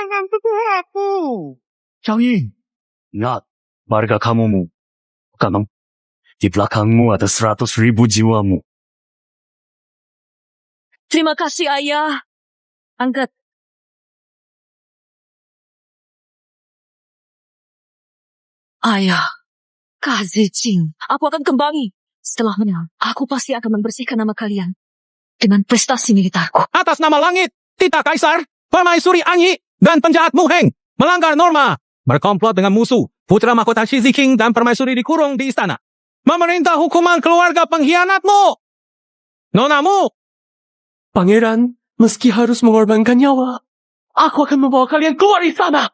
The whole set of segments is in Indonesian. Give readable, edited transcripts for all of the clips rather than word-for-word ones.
dengan tubuhku. Chang Ying, ingat, marga kamumu. Bukan, di belakangmu ada 100,000 jiwamu. Terima kasih, Ayah. Angkat. Ayah, Kazijing, aku akan kembali. Setelah menang, aku pasti akan membersihkan nama kalian dengan prestasi militerku. Atas nama langit, Tita Kaisar, Permaisuri Anyi, dan penjahat Muheng melanggar norma, berkomplot dengan musuh, putra mahkota Shi Ziqing dan Permaisuri dikurung di istana. Memerintah hukuman keluarga pengkhianatmu. Nonamu. Pangeran, meski harus mengorbankan nyawa, aku akan membawa kalian keluar istana.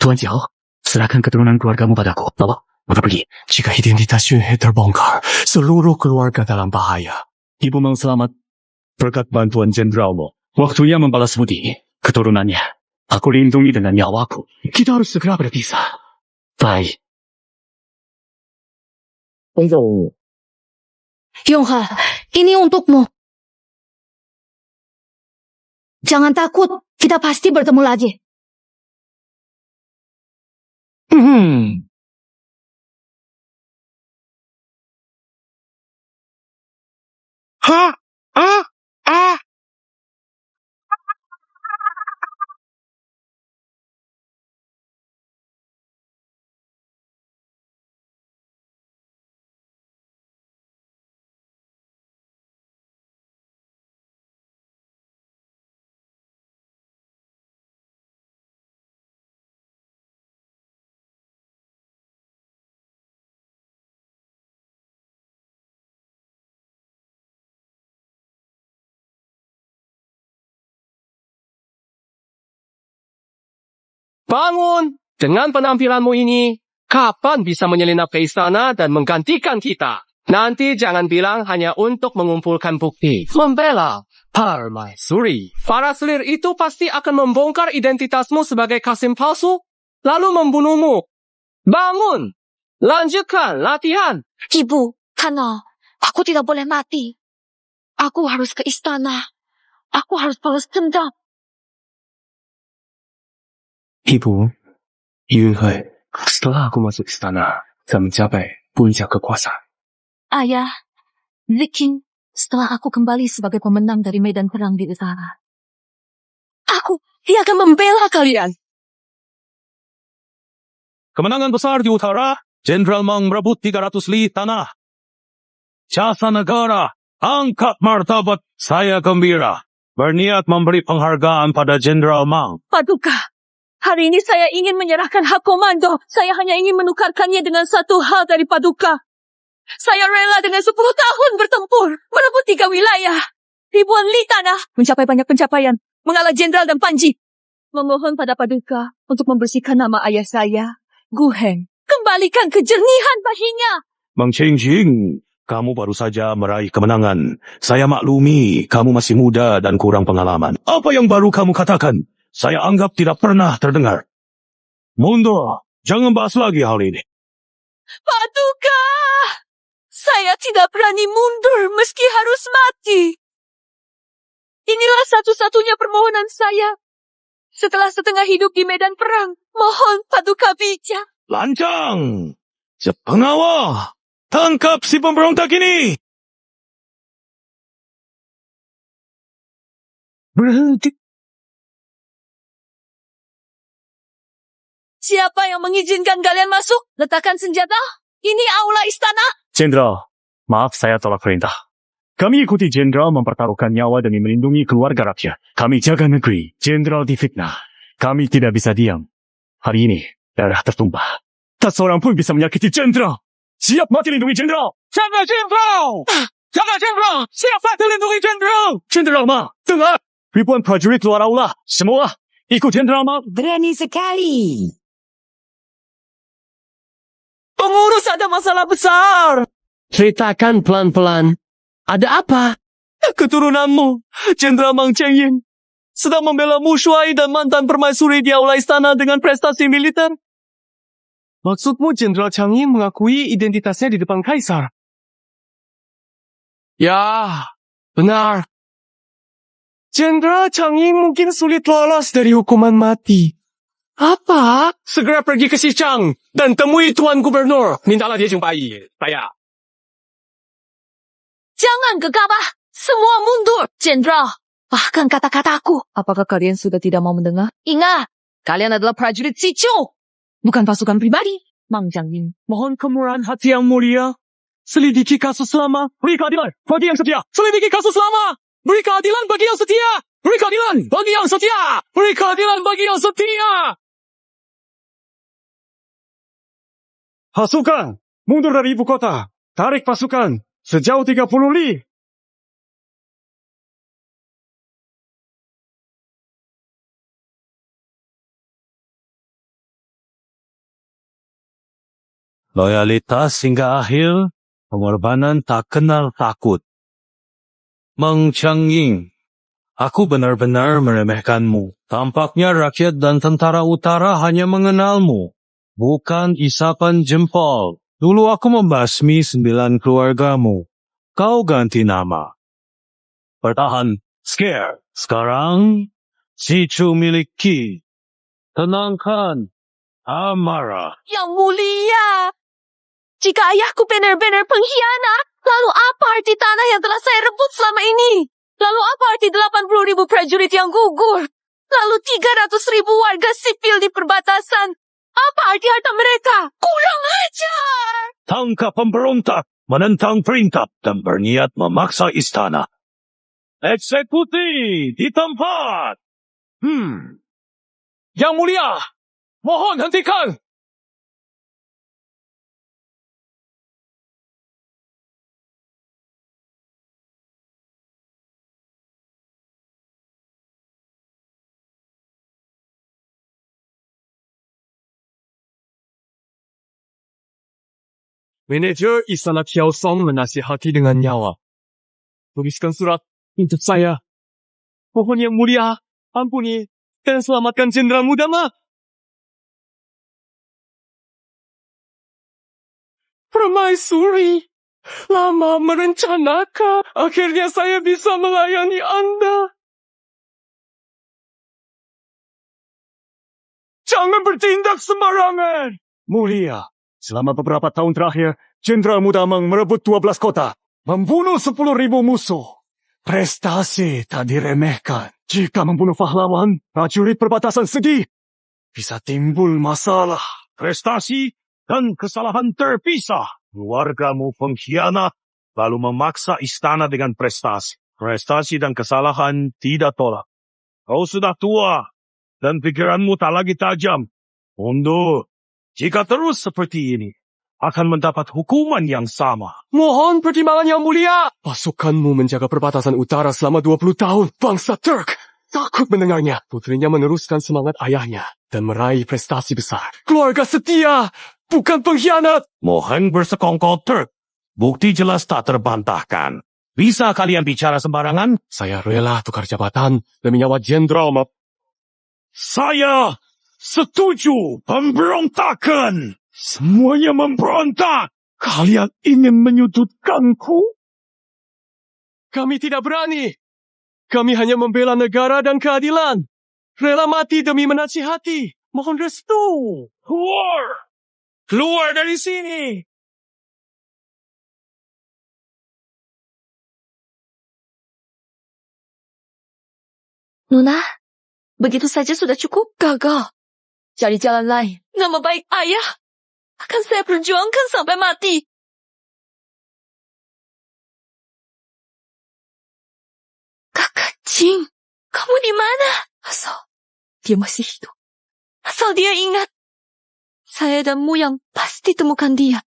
Tuan Jiao, serahkan keturunan keluargamu padaku. Bawa, maka pergi. Jika identitas Yun He terbongkar, seluruh keluarga dalam bahaya. Ibu mau selamat berkat bantuan jenderalmu. Waktunya membalas budi keturunannya. Aku lindungi dengan nyawaku. Kita harus segera berpisah. Baik. Yongha, ini untukmu. Jangan takut, kita pasti bertemu lagi. Bangun! Dengan penampilanmu ini, kapan bisa menyelinap ke istana dan menggantikan kita? Nanti jangan bilang hanya untuk mengumpulkan bukti. Membela Permaisuri. Para selir itu pasti akan membongkar identitasmu sebagai Kasim palsu, lalu membunuhmu. Bangun! Lanjutkan latihan. Ibu, Kana, aku tidak boleh mati. Aku harus ke istana. Aku harus balas dendam. Ibu, Yun He, setelah aku masuk istana dan mencapai puncak kekuasaan, Ayah, Ziqing, setelah aku kembali sebagai pemenang dari medan perang di utara, dia akan membela kalian. Kemenangan besar di utara, Jenderal Meng merebut 300 li tanah. Jasa negara, angkat martabat, saya gembira. Berniat memberi penghargaan pada Jenderal Meng. Paduka, hari ini saya ingin menyerahkan hak komando. Saya hanya ingin menukarkannya dengan satu hal dari Paduka. Saya rela dengan 10 tahun bertempur, merebut 3 wilayah, ribuan li tanah, mencapai banyak pencapaian, mengalah jenderal dan panji. Memohon pada Paduka untuk membersihkan nama ayah saya, Gu Heng. Kembalikan kejernihan bahinya. Meng Qingjing, kamu baru saja meraih kemenangan. Saya maklumi, kamu masih muda dan kurang pengalaman. Apa yang baru kamu katakan? Saya anggap tidak pernah terdengar. Mundur, jangan bahas lagi hal ini. Paduka, saya tidak berani mundur meski harus mati. Inilah satu-satunya permohonan saya. Setelah setengah hidup di medan perang, mohon Paduka bijak. Lancang! Sepengawal! Tangkap si pemberontak ini! Berhenti! Siapa yang mengizinkan kalian masuk? Letakkan senjata. Ini aula istana. Jenderal, maaf saya tolak perintah. Kami ikuti jenderal mempertaruhkan nyawa demi melindungi keluarga rakyat. Kami jaga negeri, jenderal difitnah. Kami tidak bisa diam. Hari ini, darah tertumpah. Tak seorang pun bisa menyakiti jenderal. Siap mati lindungi jenderal. Jaga jenderal! Jaga jenderal! Siap mati lindungi jenderal! Jenderal Ma, dengar! Ribuan prajurit luar aula. Semua ikut jenderal Ma. Berani sekali. Pengurus ada masalah besar. Ceritakan pelan-pelan. Ada apa? Keturunanmu, Jenderal Meng Chengying, sedang membela Mushuai dan mantan permaisuri di aula istana dengan prestasi militer. Maksudmu Jenderal Chang Ying mengakui identitasnya di depan Kaisar? Ya, benar. Jenderal Chang Ying mungkin sulit lolos dari hukuman mati. Apa? Segera pergi ke Xichang dan temui Tuan Gubernur. Mintalah dia jumpai saya. Jangan gegabah. Semua mundur, Jenderal. Bahkan kata-kataku. Apakah kalian sudah tidak mau mendengar? Ingat, kalian adalah prajurit Sichu. Bukan pasukan pribadi. Mang Jiangying. Mohon kemurahan hati yang mulia. Selidiki kasus lama, beri keadilan bagi yang setia. Selidiki kasus lama. Beri keadilan bagi yang setia. Beri keadilan bagi yang setia. Beri keadilan bagi yang setia. Pasukan, mundur dari ibu kota. Tarik pasukan sejauh 30 li. Loyalitas hingga akhir, pengorbanan tak kenal takut. Mang Jiangying, aku benar-benar meremehkanmu. Tampaknya rakyat dan tentara utara hanya mengenalmu, bukan isapan jempol. Dulu aku membasmi 9 keluargamu. Kau ganti nama. Bertahan, scare. Sekarang, Sichu milik Qi. Tenangkan amarah. Yang mulia. Jika ayahku benar-benar pengkhianat, lalu apa arti tanah yang telah saya rebut selama ini? Lalu apa arti 80.000 prajurit yang gugur? Lalu 300.000 warga sipil di perbatasan? Apa arti harta mereka? Kurang ajar! Tangkap pemberontak, menentang perintah, dan berniat memaksa istana. Eksekusi di tempat. Yang mulia, mohon hentikan. Manajer Istana Kiaosong menasihati dengan nyawa. Tuliskan surat untuk saya. Mohon yang mulia, ampuni dan selamatkan Jenderal Muda Ma. Permaisuri, lama merencanakan. Akhirnya saya bisa melayani Anda. Jangan bertindak sembarangan. Mulia, selama beberapa tahun terakhir, Jenderal Muda Mang merebut 12 kota, membunuh 10.000 musuh. Prestasi tak diremehkan. Jika membunuh pahlawan, prajurit perbatasan segi, bisa timbul masalah. Prestasi dan kesalahan terpisah. Keluargamu pengkhianat, lalu memaksa istana dengan prestasi. Prestasi dan kesalahan tidak tolak. Kau sudah tua, dan pikiranmu tak lagi tajam. Mundur. Jika terus seperti ini, akan mendapat hukuman yang sama. Mohon pertimbangan yang mulia. Pasukanmu menjaga perbatasan utara selama 20 tahun. Bangsa Turk takut mendengarnya. Putrinya meneruskan semangat ayahnya dan meraih prestasi besar. Keluarga setia, bukan pengkhianat. Mohon bersekongkol Turk. Bukti jelas tak terbantahkan. Bisa kalian bicara sembarangan? Saya rela tukar jabatan demi nyawa Jenderal Ma. Saya setuju pemberontakan. Semuanya memberontak. Kalian ingin menyudutkanku? Kami tidak berani. Kami hanya membela negara dan keadilan. Rela mati demi menasihati. Mohon restu. Keluar! Keluar dari sini! Nuna, begitu saja sudah cukup? Gagal. Cari jalan lain. Nama baik ayah akan saya perjuangkan sampai mati. Kakak Jing, kamu di mana? Asal dia masih hidup. Asal dia ingat. Saya dan Muyang pasti temukan dia.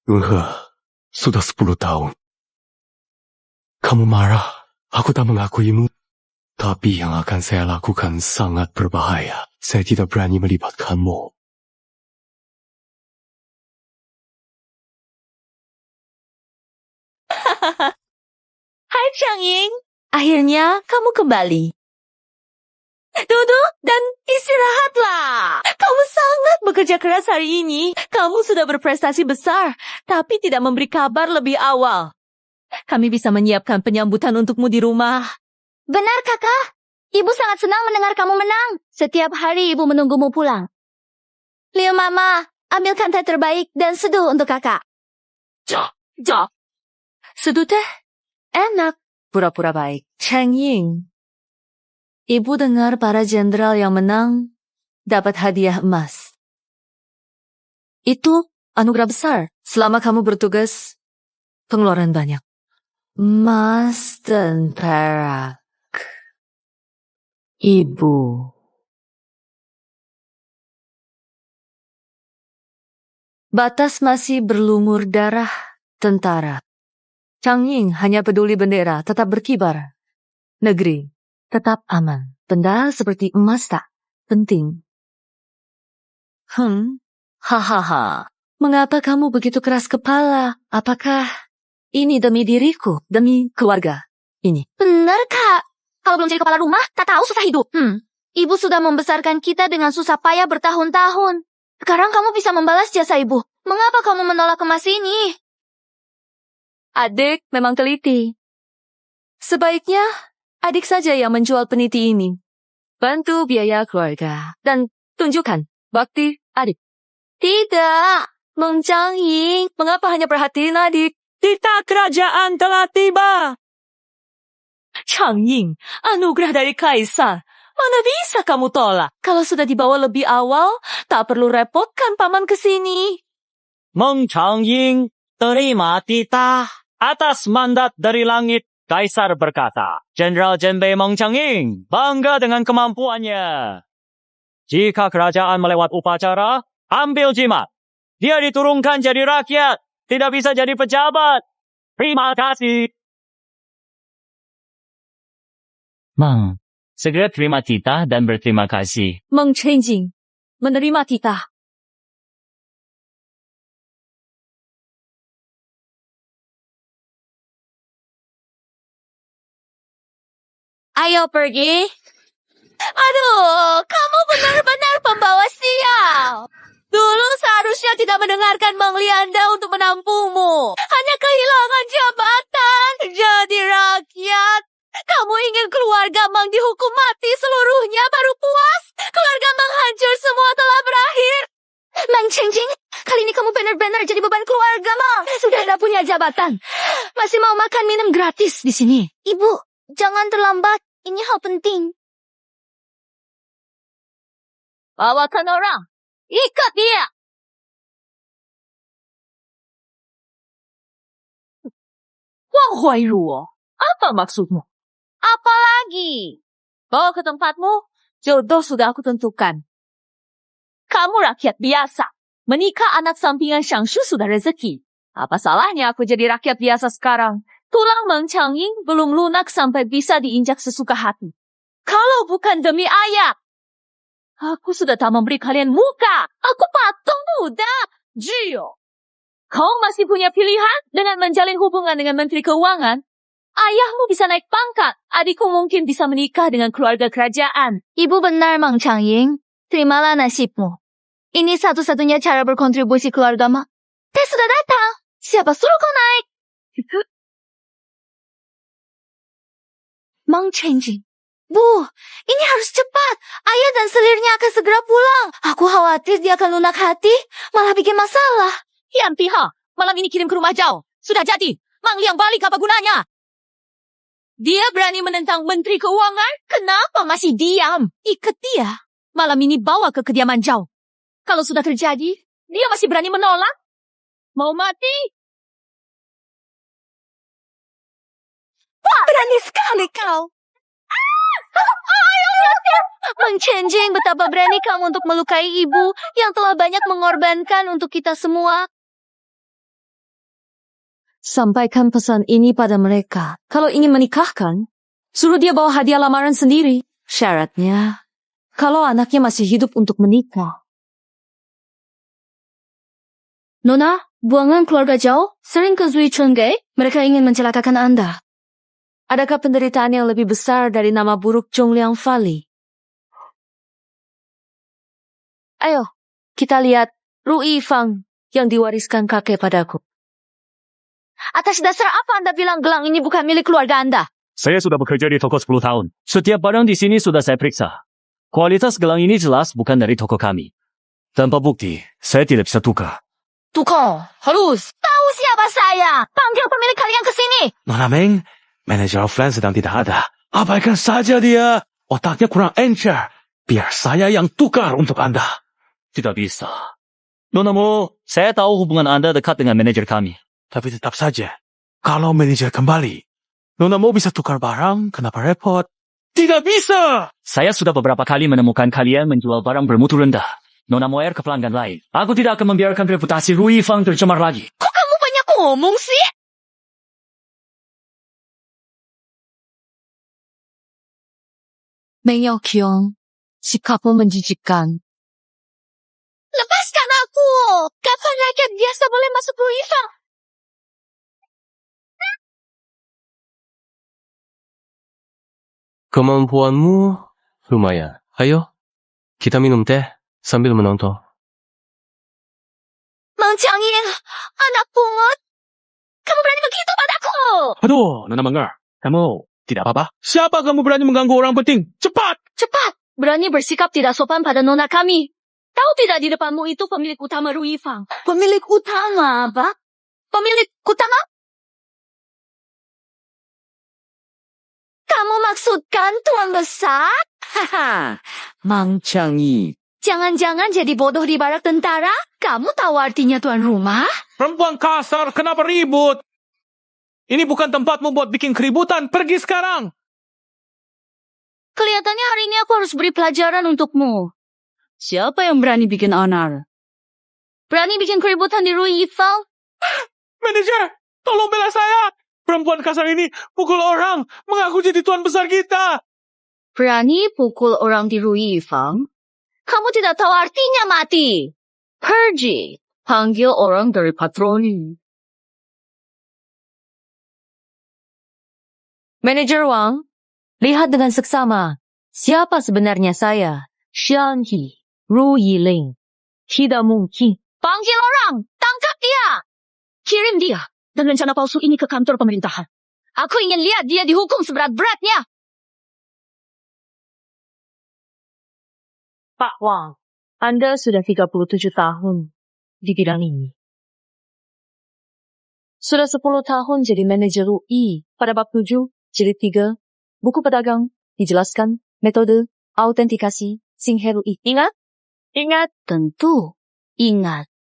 Yunhe, sudah 10 tahun. Kamu marah, aku tak mengakuimu. Tapi yang akan saya lakukan sangat berbahaya. Saya tidak berani melibatkanmu. Hai Chang Ying, akhirnya kamu kembali. Duduk dan istirahatlah. Kamu sangat bekerja keras hari ini. Kamu sudah berprestasi besar, tapi tidak memberi kabar lebih awal. Kami bisa menyiapkan penyambutan untukmu di rumah. Benar, Kakak. Ibu sangat senang mendengar kamu menang. Setiap hari Ibu menunggumu pulang. Leo Mama, ambilkan teh terbaik dan seduh untuk Kakak. Ja. Seduh teh? Enak. Pura-pura baik. Chang Ying. Ibu dengar para jenderal yang menang dapat hadiah emas. Itu anugerah besar. Selama kamu bertugas, pengeluaran banyak. Emas dan perak. Ibu. Batas masih berlumur darah tentara. Chang Ying hanya peduli bendera tetap berkibar. Negeri tetap aman. Benda seperti emas tak penting. Hahaha. Mengapa kamu begitu keras kepala? Apakah ini demi diriku, demi keluarga ini? Benar, Kak. Kalau belum jadi kepala rumah, tak tahu susah hidup. Ibu sudah membesarkan kita dengan susah payah bertahun-tahun. Sekarang kamu bisa membalas jasa Ibu. Mengapa kamu menolak emas ini? Adik memang teliti. Sebaiknya adik saja yang menjual peniti ini. Bantu biaya keluarga dan tunjukkan bakti adik. Tidak, Meng Chang Ying. Mengapa hanya perhatiin adik? Titah kerajaan telah tiba. Chang Ying, anugerah dari kaisar. Mana bisa kamu tolak? Kalau sudah dibawa lebih awal, tak perlu repotkan paman ke sini. Meng Chang Ying terima titah atas mandat dari langit. Kaisar berkata, Jenderal Jenbei Meng Chang Ying bangga dengan kemampuannya. Jika kerajaan melewat upacara, ambil jimat. Dia diturunkan jadi rakyat, tidak bisa jadi pejabat. Terima kasih. Mang, segera terima titah dan berterima kasih. Meng Chang Ying menerima titah. Ayo pergi. Aduh, kamu benar-benar pembawa sial. Dulu seharusnya tidak mendengarkan Mang Lianda untuk menampungmu. Hanya kehilangan jabatan. Jadi rakyat. Kamu ingin keluarga Mang dihukum mati seluruhnya baru puas? Keluarga Mang hancur semua telah berakhir. Mang Cheng Jing, kali ini kamu benar-benar jadi beban keluarga, Mang. Sudah tidak punya jabatan. Masih mau makan minum gratis di sini. Ibu, jangan terlambat. Ini hal penting. Bawakan orang. Ikat dia. Wang Huairuo, apa maksudmu? Apa lagi? Bawa ke tempatmu, jodoh sudah aku tentukan. Kamu rakyat biasa. Menikah anak sampingan Shangshu sudah rezeki. Apa salahnya aku jadi rakyat biasa sekarang? Tulang Meng Chang Ying belum lunak sampai bisa diinjak sesuka hati. Kalau bukan demi ayah, aku sudah tak memberi kalian muka. Aku patung muda. Jio, kau masih punya pilihan dengan menjalin hubungan dengan Menteri Keuangan? Ayahmu bisa naik pangkat. Adikku mungkin bisa menikah dengan keluarga kerajaan. Ibu benar, Mang Chang Ying. Terimalah nasibmu. Ini satu-satunya cara berkontribusi keluarga, Mak. Teh sudah datang. Siapa suruh kau naik? Mang Cheng Jing. Bu, ini harus cepat. Ayah dan selirnya akan segera pulang. Aku khawatir dia akan lunak hati, malah bikin masalah. Hian Piha, malam ini kirim ke rumah jauh. Sudah jadi. Mang Liang balik apa gunanya? Dia berani menentang Menteri Keuangan? Kenapa masih diam? Ikat dia. Malam ini bawa ke kediaman jauh. Kalau sudah terjadi, dia masih berani menolak? Mau mati? Berani sekali kau. Mang Cheng Jing, betapa berani kamu untuk melukai ibu yang telah banyak mengorbankan untuk kita semua. Sampaikan pesan ini pada mereka. Kalau ingin menikahkan, suruh dia bawa hadiah lamaran sendiri. Syaratnya, kalau anaknya masih hidup untuk menikah. Nona, buangan keluarga jauh sering ke Zui Chengge. Mereka ingin mencelakakan Anda. Adakah penderitaan yang lebih besar dari nama buruk Zhongliang Fali? Ayo, kita lihat Ru Yifang yang diwariskan kakek padaku. Atas dasar apa Anda bilang gelang ini bukan milik keluarga Anda? Saya sudah bekerja di toko 10 tahun. Setiap barang di sini sudah saya periksa. Kualitas gelang ini jelas bukan dari toko kami. Tanpa bukti, saya tidak bisa tukar. Tukar. Harus. Tahu siapa saya? Panggil pemilik kalian ke sini. Nona Meng, manajer offline sedang tidak ada. Abaikan saja dia. Otaknya kurang encer. Biar saya yang tukar untuk Anda. Tidak bisa. Nona Mo, saya tahu hubungan Anda dekat dengan manajer kami. Tapi tetap saja, kalau manajer kembali, Nona mau bisa tukar barang, kenapa repot? Tidak bisa! Saya sudah beberapa kali menemukan kalian menjual barang bermutu rendah. Nona Moer ke pelanggan lain. Aku tidak akan membiarkan reputasi Rui Fang tercemar lagi. Kok kamu banyak ngomong sih? Meng Yao Qiong, sikapmu menjijikkan. Lepaskan aku! Kapan rakyat biasa boleh masuk Ruifang? Kemampuanmu lumayan. Ayo, kita minum teh sambil menonton. Mang Changying, anak pungut. Kamu berani begitu padaku? Aduh, Nona Mengar, kamu tidak apa-apa? Siapa kamu berani mengganggu orang penting? Cepat! Cepat! Berani bersikap tidak sopan pada nona kami. Tahu tidak di depanmu itu pemilik utama Ruifang? Pemilik utama apa? Pemilik utama? Kamu maksudkan Tuan Besar? Haha, Mang Changi. jangan-jangan jadi bodoh di barak tentara? Kamu tahu artinya tuan rumah? Perempuan kasar, kenapa ribut? Ini bukan tempatmu buat bikin keributan. Pergi sekarang! Kelihatannya hari ini aku harus beri pelajaran untukmu. Siapa yang berani bikin onar? Berani bikin keributan di Ruifang? Manajer, tolong bela saya! Perempuan kasar ini pukul orang, mengaku jadi tuan besar kita. Berani pukul orang di Ruifang? Kamu tidak tahu artinya mati. Pergi, panggil orang dari patroli. Manajer Wang, lihat dengan seksama. Siapa sebenarnya saya? Xian He, Ru Yiling. Tidak mungkin. Panggil orang, tangkap dia. Kirim dia dan rencana palsu ini ke kantor pemerintahan. Aku ingin lihat dia dihukum seberat-beratnya. Pak Wang, Anda sudah 37 tahun di bidang ini. Sudah 10 tahun jadi manajer UI. Pada bab 7, jilid 3, buku pedagang, dijelaskan metode autentikasi Xinghe UI. Ingat? Ingat? Tentu ingat.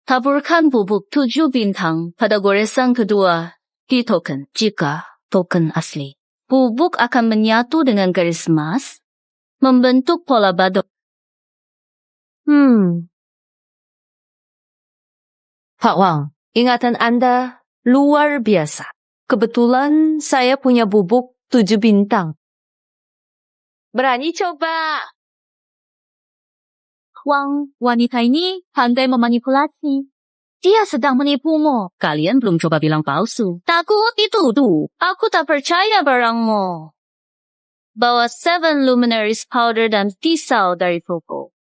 Taburkan bubuk 7 bintang pada goresan kedua di token jika token asli. Bubuk akan menyatu dengan garis emas, membentuk pola badut. Pak Wang, ingatan Anda luar biasa. Kebetulan saya punya bubuk 7 bintang. Berani coba? Wang, wanita ini pandai memanipulasi. Dia sedang menipumu. Kalian belum coba bilang palsu. Takut dituduh. Aku tak percaya barangmu. Bawa 7 luminaries powder dan pisau dari toko.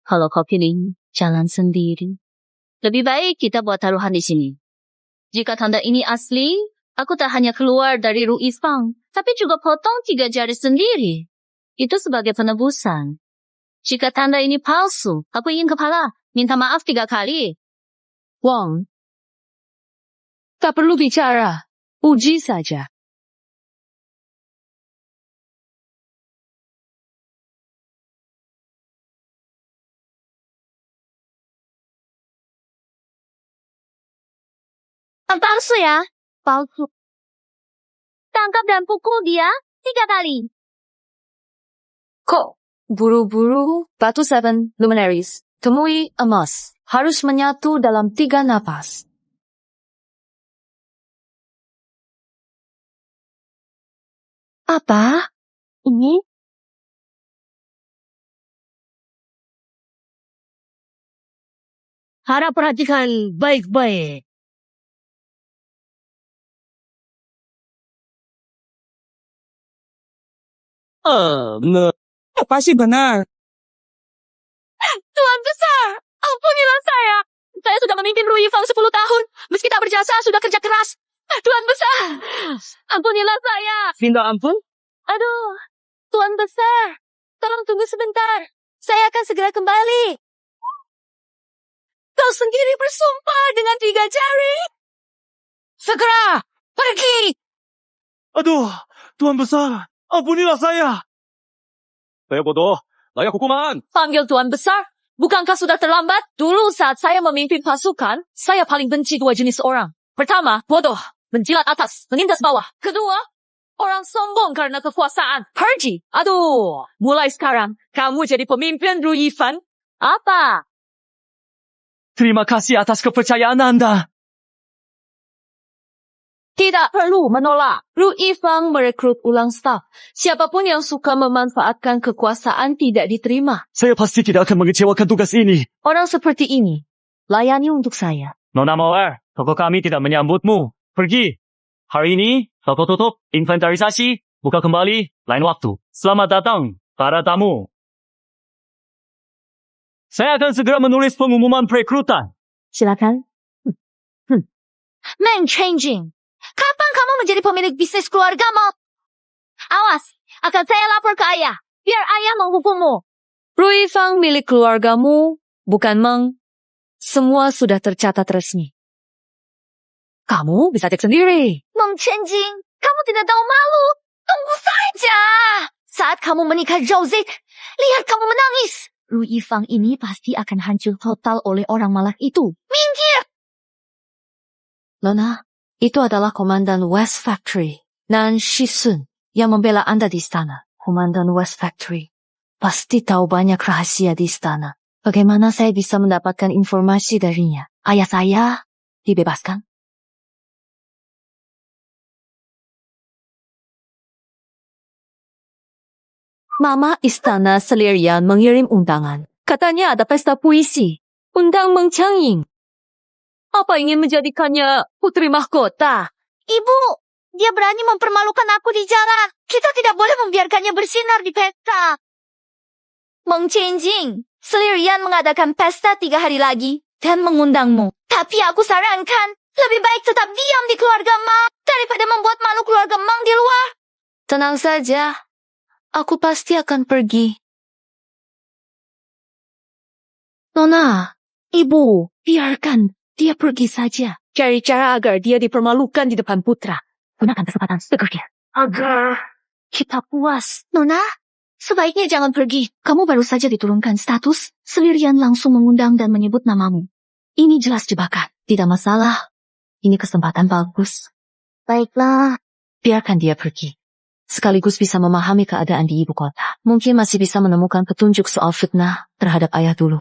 Kalau kau pilih, jalan sendiri. Lebih baik kita buat taruhan di sini. Jika tanda ini asli, aku tak hanya keluar dari Ruifang, tapi juga potong 3 jari sendiri. Itu sebagai penebusan. Jika tanda ini palsu, aku ingin kepala. Minta maaf 3 kali. Wang, tak perlu bicara. Uji saja. Palsu ya? Palsu. Tangkap dan pukul dia 3 kali. Kok buru-buru batu 7 luminaries. Temui emas. Harus menyatu dalam 3 napas. Apa? Ini? Harap perhatikan baik-baik. Pasti benar. Tuan Besar, ampunilah saya. Saya sudah memimpin Rui Fang 10 tahun. Meski tak berjasa, sudah kerja keras. Tuan Besar, ampunilah saya. Minta ampun? Aduh, Tuan Besar, tolong tunggu sebentar. Saya akan segera kembali. Kau sendiri bersumpah dengan 3 jari. Segera, pergi. Aduh, Tuan Besar, ampunilah saya. Saya bodoh. Layak hukuman. Panggil Tuan Besar. Bukankah sudah terlambat? Dulu saat saya memimpin pasukan, saya paling benci 2 jenis orang. Pertama, bodoh. Menjilat atas, menindas bawah. Kedua, orang sombong karena kekuasaan. Pergi. Aduh, mulai sekarang, kamu jadi pemimpin Rui Fan. Apa? Terima kasih atas kepercayaan Anda. Tidak perlu menolak. Rui Fang merekrut ulang staf. Siapapun yang suka memanfaatkan kekuasaan tidak diterima. Saya pasti tidak akan mengecewakan tugas ini. Orang seperti ini, layani untuk saya. Nona Mawar, toko kami tidak menyambutmu. Pergi. Hari ini, toko tutup, inventarisasi, buka kembali, lain waktu. Selamat datang, para tamu. Saya akan segera menulis pengumuman perekrutan. Silakan. Meng Changing, kapan kamu menjadi pemilik bisnis keluargamu? Awas, akan saya lapor ke ayah. Biar ayah menghukummu. Rui Fang milik keluargamu, bukan Meng. Semua sudah tercatat resmi. Kamu bisa cek sendiri. Meng Changing, kamu tidak tahu malu. Tunggu saja. Saat kamu menikah Zhao Zi, lihat kamu menangis. Rui Fang ini pasti akan hancur total oleh orang malak itu. Minggir! Nona, itu adalah Komandan West Factory, Nan Shisun, yang membela Anda di istana. Komandan West Factory pasti tahu banyak rahasia di istana. Bagaimana saya bisa mendapatkan informasi darinya? Ayah saya dibebaskan? Mama istana Selirian mengirim undangan. Katanya ada pesta puisi. Undang Meng Changing. Apa ingin menjadikannya putri mahkota? Ibu, dia berani mempermalukan aku di jalan. Kita tidak boleh membiarkannya bersinar di pesta. Meng Changing, Selirian mengadakan pesta 3 hari lagi dan mengundangmu. Tapi aku sarankan, lebih baik tetap diam di keluarga Mang daripada membuat malu keluarga Mang di luar. Tenang saja. Aku pasti akan pergi. Nona, Ibu, biarkan dia pergi saja. Cari cara agar dia dipermalukan di depan putra. Gunakan kesempatan segernya. Agar kita puas. Nona, sebaiknya jangan pergi. Kamu baru saja diturunkan status. Selirian langsung mengundang dan menyebut namamu. Ini jelas jebakan. Tidak masalah. Ini kesempatan bagus. Baiklah. Biarkan dia pergi. Sekaligus bisa memahami keadaan di ibu kota. Mungkin masih bisa menemukan petunjuk soal fitnah terhadap ayah dulu.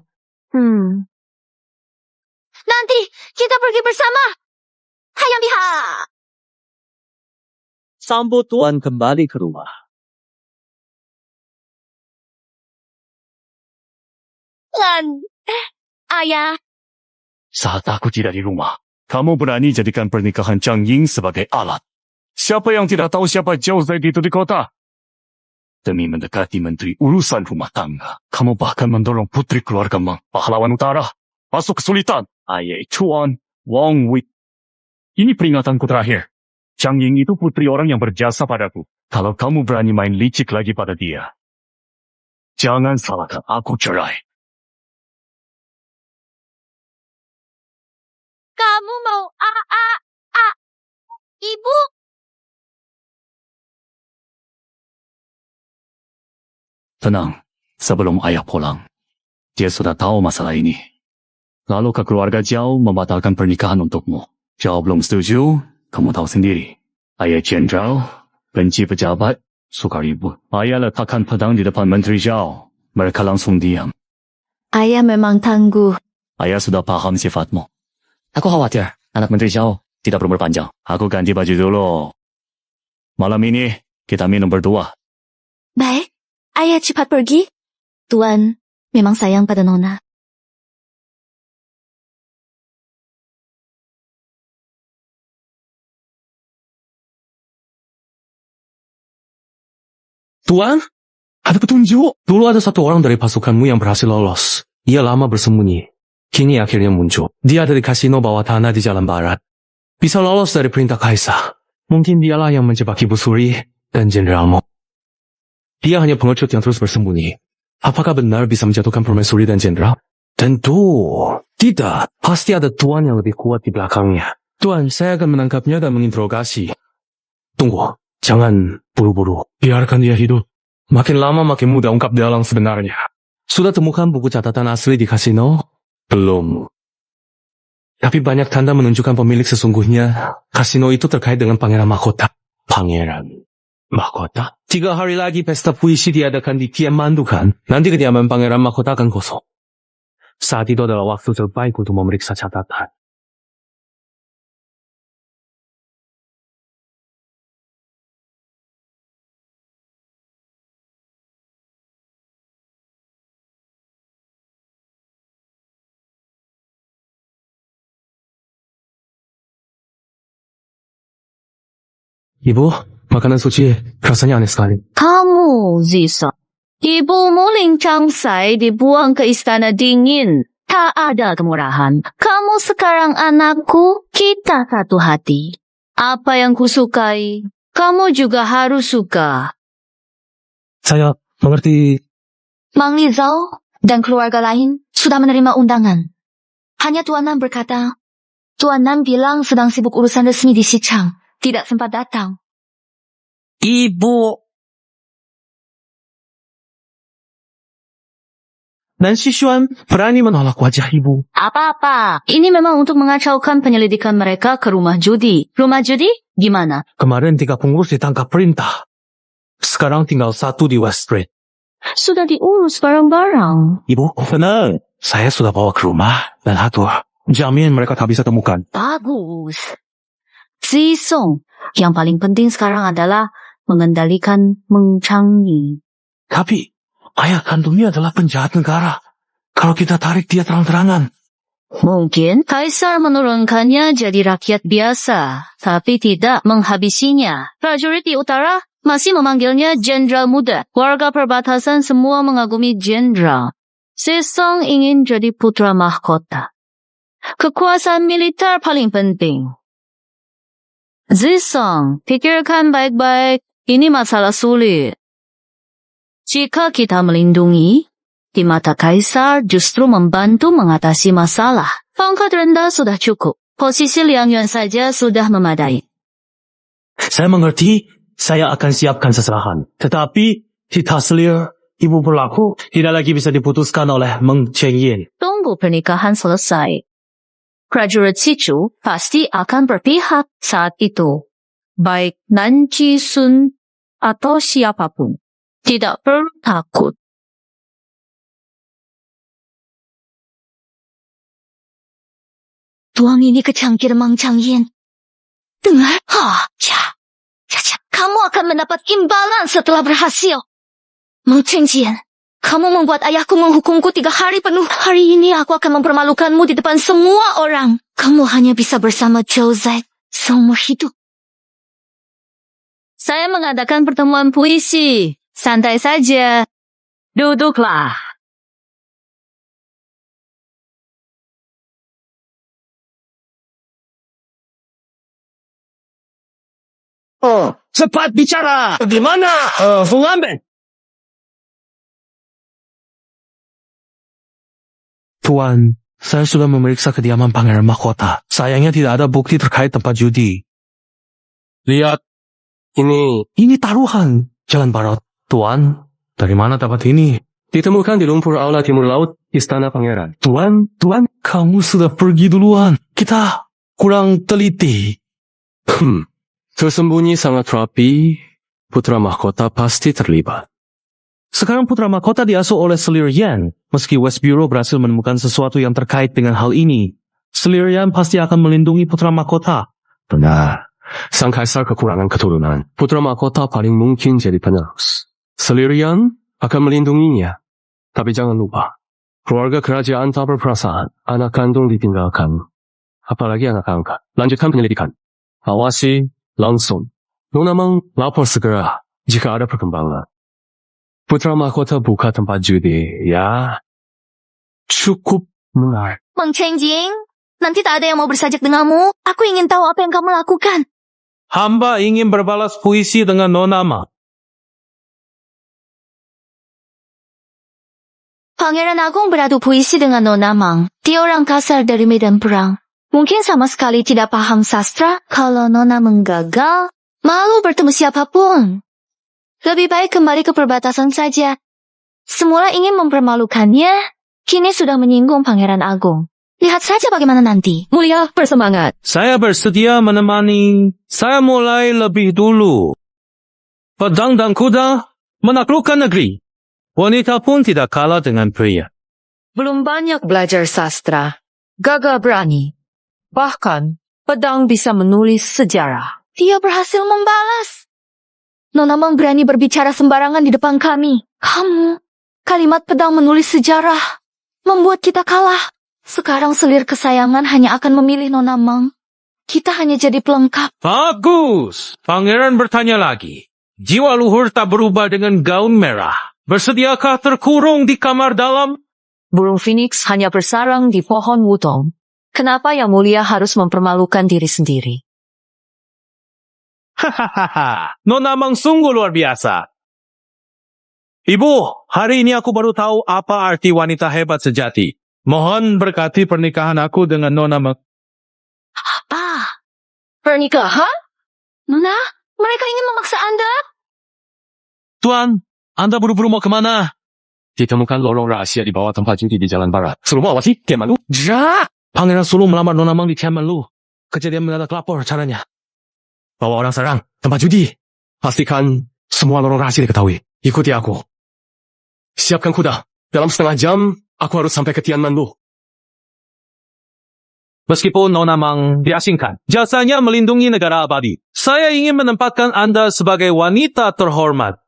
Nanti kita pergi bersama. Hayam biha. Sambut Tuan kembali ke rumah. Ayah. Saat aku tidak di rumah, kamu berani jadikan pernikahan Chang Ying sebagai alat. Siapa yang tidak tahu siapa Zhao Zai itu di kota? Demi mendekati menteri urusan rumah tangga, kamu bahkan mendorong putri keluarga Meng, pahlawan utara, masuk kesulitan. Ayah Chuan, Wang Wei. Ini peringatanku terakhir. Chang Ying itu putri orang yang berjasa padaku. Kalau kamu berani main licik lagi pada dia, jangan salahkan aku cerai. Kamu mau Ibu? Tenang, sebelum ayah pulang. Dia sudah tahu masalah ini. Lalu ke keluarga Zhao membatalkan pernikahan untukmu. Zhao belum setuju, kamu tahu sendiri. Ayah jenderal, benci pejabat, suka ribut. Ayah letakkan pedang di depan Menteri Zhao. Mereka langsung diam. Ayah memang tangguh. Ayah sudah paham sifatmu. Aku khawatir anak Menteri Zhao tidak berumur panjang. Aku ganti baju dulu. Malam ini kita minum berdua. Baik. Ayah cepat pergi. Tuan memang sayang pada Nona. Tuan, ada petunjuk. Dulu ada satu orang dari pasukanmu yang berhasil lolos. Ia lama bersembunyi. Kini akhirnya muncul. Dia ada di kasino bawah tanah di Jalan Barat. Bisa lolos dari perintah Kaisar. Mungkin dialah yang menjebak Ibu Suri dan Jenderalmu. Dia hanya pengecut yang terus bersembunyi. Apakah benar bisa menjatuhkan Permaisuri dan Jenderal? Tentu tidak. Pasti ada Tuan yang lebih kuat di belakangnya. Tuan, saya akan menangkapnya dan menginterogasi. Tunggu, jangan buru-buru. Biarkan dia hidup. Makin lama makin mudah ungkap dalang sebenarnya. Sudah temukan buku catatan asli di kasino? Belum. Tapi banyak tanda menunjukkan pemilik sesungguhnya. Kasino itu terkait dengan Pangeran Mahkota. Pangeran Mahkota? 3 hari lagi pesta puisi diadakan di Tianmandu kan? Nanti kediaman Pangeran Mahkota akan kosong. Saat itu adalah waktu terbaik untuk memeriksa catatan. Ibu, makanan suci rasanya aneh sekali. Kamu, Zisa. Ibumu Lincang Sai dibuang ke istana dingin. Tak ada kemurahan. Kamu sekarang anakku, kita satu hati. Apa yang kusukai, kamu juga harus suka. Saya mengerti. Mang Lizao dan keluarga lain sudah menerima undangan. Hanya Tuan Nam berkata, Tuan Nam bilang sedang sibuk urusan resmi di Xichang. Tidak sempat datang. Ibu. Nancy Xuan berani menolak wajah ibu. Apa-apa. Ini memang untuk mengacaukan penyelidikan mereka ke rumah judi. Rumah judi? Gimana? Kemarin 3 pengurus ditangkap perintah. Sekarang tinggal 1 di West Street. Sudah diurus barang-barang. Ibu, tenang. Saya sudah bawa ke rumah dan atur. Jamin mereka tak bisa temukan. Bagus. Zisong, yang paling penting sekarang adalah mengendalikan Meng Changyi. Tapi, ayah kandungnya adalah penjahat negara. Kalau kita tarik dia terang-terangan. Mungkin Kaisar menurunkannya jadi rakyat biasa, tapi tidak menghabisinya. Prajurit di utara masih memanggilnya Jenderal Muda. Warga perbatasan semua mengagumi Jenderal. Zisong ingin jadi putra mahkota. Kekuasaan militer paling penting. Zisong, pikirkan baik-baik. Ini masalah sulit. Jika kita melindungi, di mata Kaisar justru membantu mengatasi masalah. Pangkat rendah sudah cukup. Posisi Liang Yuan saja sudah memadai. Saya mengerti, saya akan siapkan seserahan. Tetapi, di Taslir, ibu berlaku tidak lagi bisa diputuskan oleh Meng Chengyin. Tunggu pernikahan selesai. Prajurit Sichu pasti akan berpihak saat itu. Baik Nanci Sun atau siapapun. Tidak perlu takut. Tuang ini kecangkir Mang Changyin. Dengar? Kamu akan mendapat imbalan setelah berhasil. Mang Changyin, kamu membuat ayahku menghukumku 3 hari penuh. Hari ini aku akan mempermalukanmu di depan semua orang. Kamu hanya bisa bersama Zhou Zai seumur hidup. Saya mengadakan pertemuan puisi. Santai saja. Duduklah. Oh, cepat bicara. Di mana? Pengambil. Tuan, saya sudah memeriksa kediaman Pangeran Mahkota. Sayangnya tidak ada bukti terkait tempat judi. Lihat. Ini taruhan. Jalan Barat. Tuan, dari mana dapat ini? Ditemukan di lumpur aula timur laut Istana Pangeran. Tuan, kamu sudah pergi duluan. Kita kurang teliti. Tersembunyi sangat rapi, putra mahkota pasti terlibat. Sekarang putra mahkota diasuh oleh Selir Yan. Meski West Bureau berhasil menemukan sesuatu yang terkait dengan hal ini, Selir Yan pasti akan melindungi putra mahkota. Benar. Sang kaisar kekurangan keturunan. Putra mahkota paling mungkin jadi penerus. Selir Yan akan melindunginya. Tapi jangan lupa, keluarga kerajaan tak berperasaan. Anak kandung ditinggalkan. Apalagi anak angkat. Lanjutkan penyelidikan. Awasi langsung. Nona Meng lapor segera jika ada perkembangan. Putra mahkota buka tempat judi, ya. Cukup Mang Chengjing, nanti tak ada yang mau bersajak denganmu. Aku ingin tahu apa yang kamu lakukan. Hamba ingin berbalas puisi dengan Nona Mang. Pangeran Agung beradu puisi dengan Nona Mang. Dia orang kasar dari medan perang. Mungkin sama sekali tidak paham sastra. Kalau Nona menggagal, malu bertemu siapapun. Lebih baik kembali ke perbatasan saja. Semula ingin mempermalukannya, kini sudah menyinggung Pangeran Agung. Lihat saja bagaimana nanti. Mulia, bersemangat. Saya bersedia menemani. Saya mulai lebih dulu. Pedang dan kuda menaklukkan negeri. Wanita pun tidak kalah dengan pria. Belum banyak belajar sastra. Gagah berani. Bahkan, pedang bisa menulis sejarah. Dia berhasil membalas. Nona Mang berani berbicara sembarangan di depan kami. Kamu, kalimat pedang menulis sejarah, membuat kita kalah. Sekarang selir kesayangan hanya akan memilih Nona Mang. Kita hanya jadi pelengkap. Bagus. Pangeran bertanya lagi. Jiwa luhur tak berubah dengan gaun merah. Bersediakah terkurung di kamar dalam? Burung Phoenix hanya bersarang di pohon wutong. Kenapa Yang Mulia harus mempermalukan diri sendiri? Hahaha, Nona Mang sungguh luar biasa. Ibu, hari ini aku baru tahu apa arti wanita hebat sejati. Mohon berkati pernikahan aku dengan Nona Mang. Apa? Pernikahan? Nona, mereka ingin memaksa Anda. Tuan, Anda buru-buru mau kemana? Ditemukan lorong rahasia di bawah tempat judi di Jalan Barat. Suruh mau awasi, Kian Malu. Ja! Pangeran Sulu melamar Nona Mang di Tianmenlu. Kejadian mendadak lapor caranya. Bawa orang serang, tempat judi. Pastikan semua lorong rahasia diketahui. Ikuti aku. Siapkan kuda. Dalam setengah jam, aku harus sampai ke Tianmenlu. Meskipun Nona Mang diasingkan, jasanya melindungi negara abadi. Saya ingin menempatkan Anda sebagai wanita terhormat.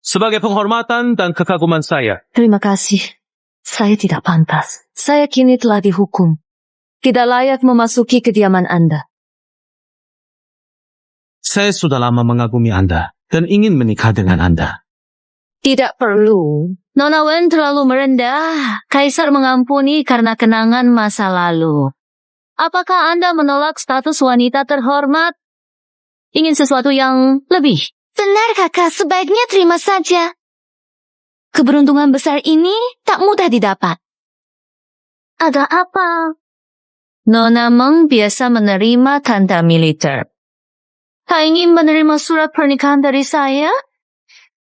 Sebagai penghormatan dan kekaguman saya. Terima kasih. Saya tidak pantas. Saya kini telah dihukum. Tidak layak memasuki kediaman Anda. Saya sudah lama mengagumi Anda dan ingin menikah dengan Anda. Tidak perlu. Nona Wen terlalu merendah. Kaisar mengampuni karena kenangan masa lalu. Apakah Anda menolak status wanita terhormat? Ingin sesuatu yang lebih? Benar kakak, sebaiknya terima saja. Keberuntungan besar ini tak mudah didapat. Ada apa? Nona Mang biasa menerima tanda militer. Tak ingin menerima surat pernikahan dari saya?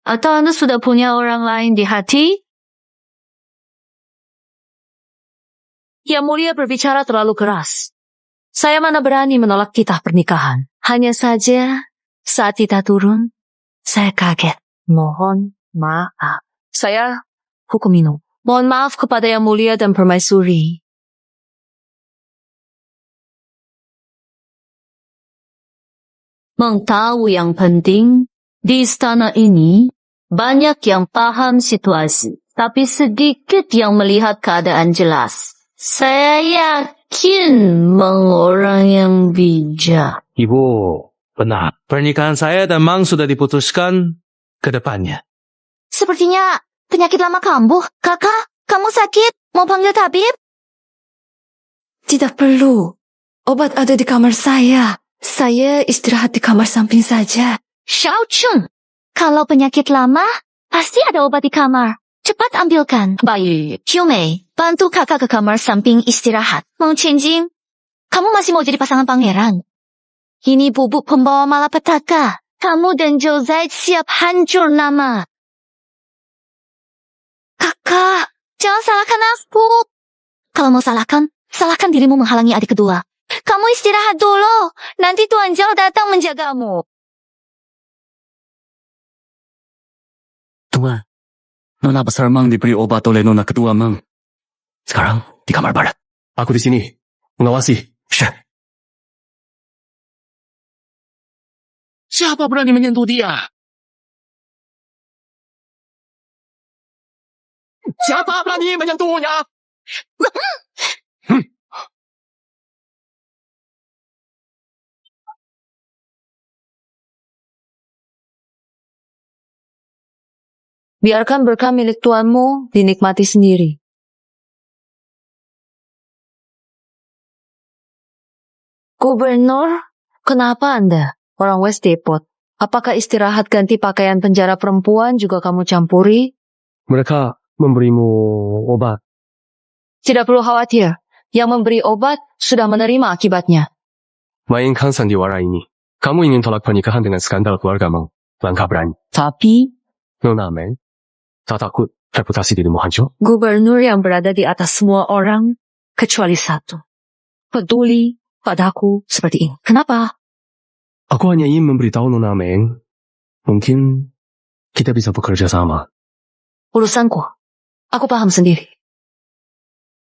Atau Anda sudah punya orang lain di hati? Yang Mulia berbicara terlalu keras. Saya mana berani menolak titah pernikahan. Hanya saja, saat kita turun, saya kaget. Mohon maaf. Saya hukum minum. Mohon maaf kepada Yang Mulia dan Permaisuri. Mengetahui yang penting, di istana ini, banyak yang paham situasi, tapi sedikit yang melihat keadaan jelas. Saya yakin orang yang bijak. Ibu, benar. Pernikahan saya dan Mang sudah diputuskan ke depannya. Sepertinya penyakit lama kambuh. Kakak, kamu sakit? Mau panggil tabib? Tidak perlu. Obat ada di kamar saya. Saya istirahat di kamar samping saja. Xiao Chun, kalau penyakit lama, pasti ada obat di kamar. Cepat ambilkan. Baik. Qiu Mei, bantu kakak ke kamar samping istirahat. Mang Chengjing, kamu masih mau jadi pasangan pangeran? Ini bubuk pembawa malapetaka. Kamu dan Zhou Zai siap hancur nama. Kakak, jangan salahkan aku. Kalau mau salahkan, salahkan dirimu menghalangi adik kedua. Kamu istirahat dulu. Nanti Tuan Zhao datang menjagamu. Tuan, Nona besar Mang diberi obat oleh Nona kedua Mang. Sekarang di kamar barat. Aku di sini. Mengawasi. Siapa berani menyentuh dia? Siapa berani menyentuhnya? Biarkan berkah milik tuanmu dinikmati sendiri. Gubernur, kenapa Anda, orang West Depot? Apakah istirahat ganti pakaian penjara perempuan juga kamu campuri? Mereka memberimu obat. Tidak perlu khawatir. Yang memberi obat sudah menerima akibatnya. Mainkan sandiwara ini. Kamu ingin tolak pernikahan dengan skandal keluarga Meng. Langkah berani. Tapi, Nona Meng, tak takut reputasi dirimu hancur? gubernur yang berada di atas semua orang, kecuali satu. Peduli padaku seperti ini. Kenapa? Aku hanya ingin memberitahu Nona Meng, mungkin kita bisa bekerja sama. Urusanku. Aku paham sendiri.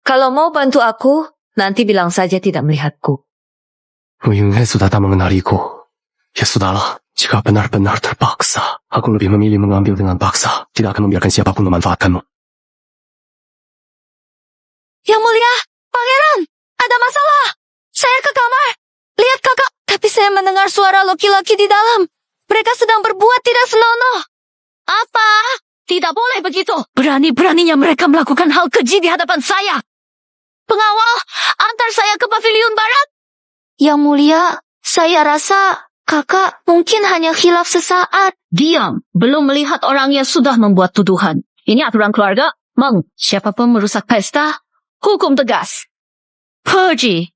Kalau mau bantu aku, nanti bilang saja tidak melihatku. Mungkin sudah tak mengenaliku. Ya sudahlah, jika benar-benar terpaksa, aku lebih memilih mengambil dengan paksa. Tidak akan membiarkan siapapun memanfaatkanmu. Yang mulia, pangeran, ada masalah. Saya ke kamar. Lihat kakak. Tapi saya mendengar suara laki-laki di dalam. Mereka sedang berbuat tidak senonoh. Apa? Tidak boleh begitu. Berani-beraninya mereka melakukan hal keji di hadapan saya. Pengawal, antar saya ke paviliun barat. Yang mulia, saya rasa kakak mungkin hanya khilaf sesaat. Diam, belum melihat orangnya sudah membuat tuduhan. Ini aturan keluarga. Meng, siapapun merusak pesta, hukum tegas. Pergi.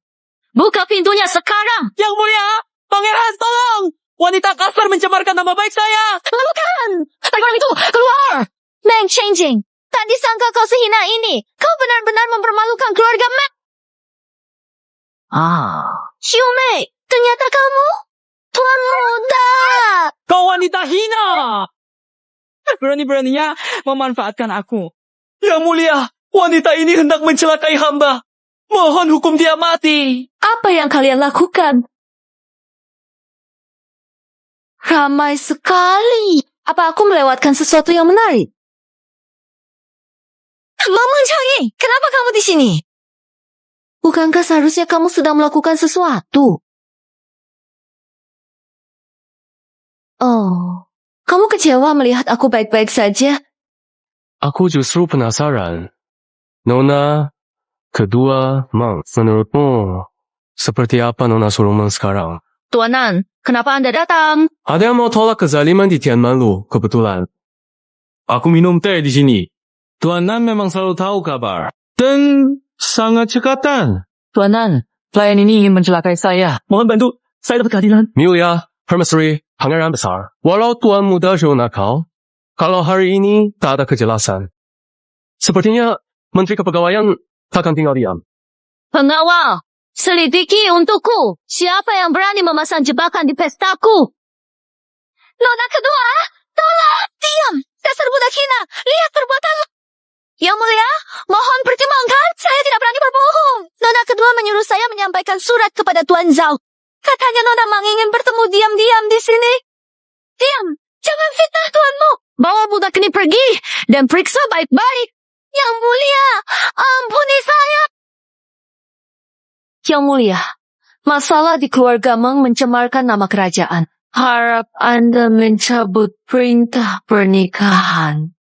Buka pintunya sekarang. Yang mulia, pangeran tolong! Wanita kasar mencemarkan nama baik saya. Lakukan! Orang itu, keluar! Meng Changing, tak disangka kau sehina ini. Kau benar-benar mempermalukan keluarga Meng. Xiu Mei, ternyata kamu tuan muda. Kau wanita hina! Berani-beraninya memanfaatkan aku. Yang mulia, wanita ini hendak mencelakai hamba. Mohon hukum dia mati. Apa yang kalian lakukan? Ramai sekali. Apa aku melewatkan sesuatu yang menarik? Mamang Changi, kenapa kamu di sini? Bukankah seharusnya kamu sedang melakukan sesuatu? Oh, kamu kecewa melihat aku baik-baik saja? Aku justru penasaran. Nona, kedua, Meng, menurutmu seperti apa Nona sulung Meng sekarang? Tuanan, kenapa Anda datang? Ada yang mau tolak kezaliman di Tianmanlu, kebetulan. Aku minum teh di sini. Tuan Nan memang selalu tahu kabar. Dan sangat cekatan. Tuanan, pelayan ini ingin mencelakai saya. Mohon bantu, saya dapat keadilan. Milia, Permaisuri, Pangeran Besar. Walau Tuan Muda jauh nakal, kalau hari ini tak ada kejelasan. Sepertinya Menteri Kepegawaian takkan tinggal diam. Pengawal, selidiki untukku. Siapa yang berani memasang jebakan di pestaku? Nona kedua, tolong, diam. Dasar budak hina, lihat perbuatanmu. Yang mulia, mohon pertimbangkan, saya tidak berani berbohong. Nona kedua menyuruh saya menyampaikan surat kepada Tuan Zhao. Katanya Nona Mang ingin bertemu diam-diam di sini. Diam, jangan fitnah tuanmu. Bawa budak ini pergi dan periksa baik-baik. Yang mulia, ampuni saya. Yang mulia, masalah di keluarga Meng mencemarkan nama kerajaan. Harap Anda mencabut perintah pernikahan.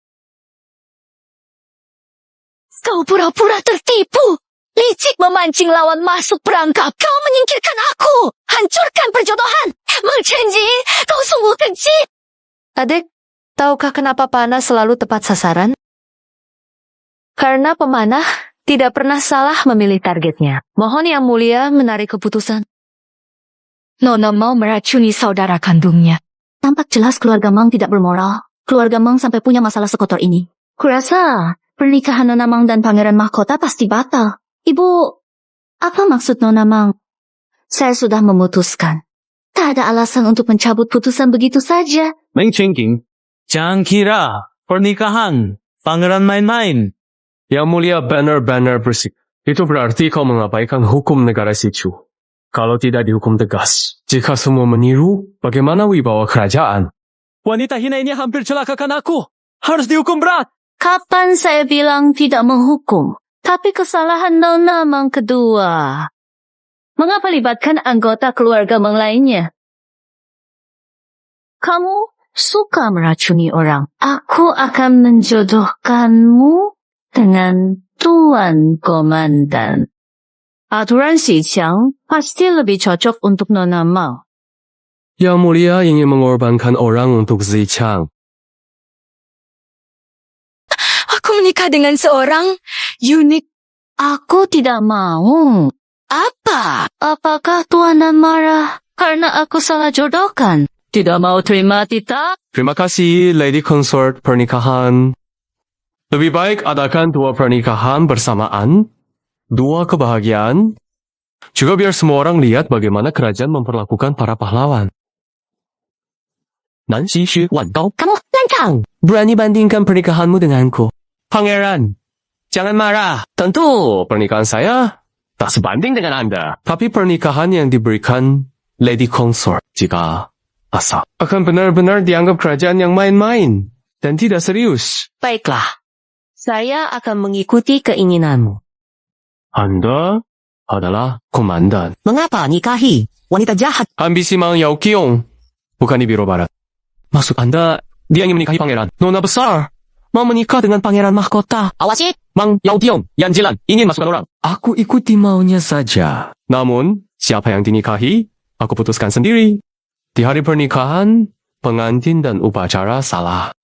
Kau pura-pura tertipu. Licik memancing lawan masuk perangkap. Kau menyingkirkan aku. Hancurkan perjodohan. Meng Chenji, kau sungguh keji. Adik, tahukah kenapa panah selalu tepat sasaran? Karena pemanah tidak pernah salah memilih targetnya. Mohon Yang Mulia menarik keputusan. Nona mau meracuni saudara kandungnya. Tampak jelas keluarga Mang tidak bermoral. Keluarga Mang sampai punya masalah sekotor ini. Kurasa pernikahan Nona Mang dan Pangeran Mahkota pasti batal. Ibu, apa maksud Nona Mang? Saya sudah memutuskan. Tak ada alasan untuk mencabut putusan begitu saja. Meng Chengking, jangan kira pernikahan pangeran main-main. Yang mulia banner-banner bersih. Itu berarti kau mengabaikan hukum negara situ. Kalau tidak dihukum tegas, jika semua meniru, bagaimana wibawa kerajaan? Wanita hina ini hampir celakakan aku. Harus dihukum berat. Kapan saya bilang tidak menghukum? Tapi kesalahan Nona Mang kedua. Mengapa libatkan anggota keluarga Mang lainnya? Kamu suka meracuni orang. Aku akan menjodohkanmu dengan Tuan Komandan. Aturan si Chang pasti lebih cocok untuk Nona Mao. Yang mulia ingin mengorbankan orang untuk Zichang. Aku menikah dengan seorang unik. Aku tidak mau. Apa? Apakah tuanan marah karena aku salah jodohkan? Tidak mau terima Tita? Terima kasih, Lady Consort pernikahan. Lebih baik adakan dua pernikahan bersamaan, dua kebahagiaan, juga biar semua orang lihat bagaimana kerajaan memperlakukan para pahlawan. Nancy Xu Wan Gao, kamu lantang. Berani bandingkan pernikahanmu denganku. Pangeran, jangan marah. Tentu, pernikahan saya tak sebanding dengan Anda. Tapi pernikahan yang diberikan Lady Consort jika asal akan benar-benar dianggap kerajaan yang main-main dan tidak serius. Baiklah, saya akan mengikuti keinginanmu. Anda adalah komandan. Mengapa nikahi wanita jahat? Ambisi Mang Yao Kiong, bukan di Biro Barat. Maksud Anda, dia ingin menikahi pangeran. Nona besar mau menikah dengan pangeran mahkota. Awas ya! Mang Yao Kiong, Yan Jilan, ingin masukkan orang. Aku ikuti maunya saja. Namun, siapa yang dinikahi, aku putuskan sendiri. Di hari pernikahan, pengantin dan upacara salah.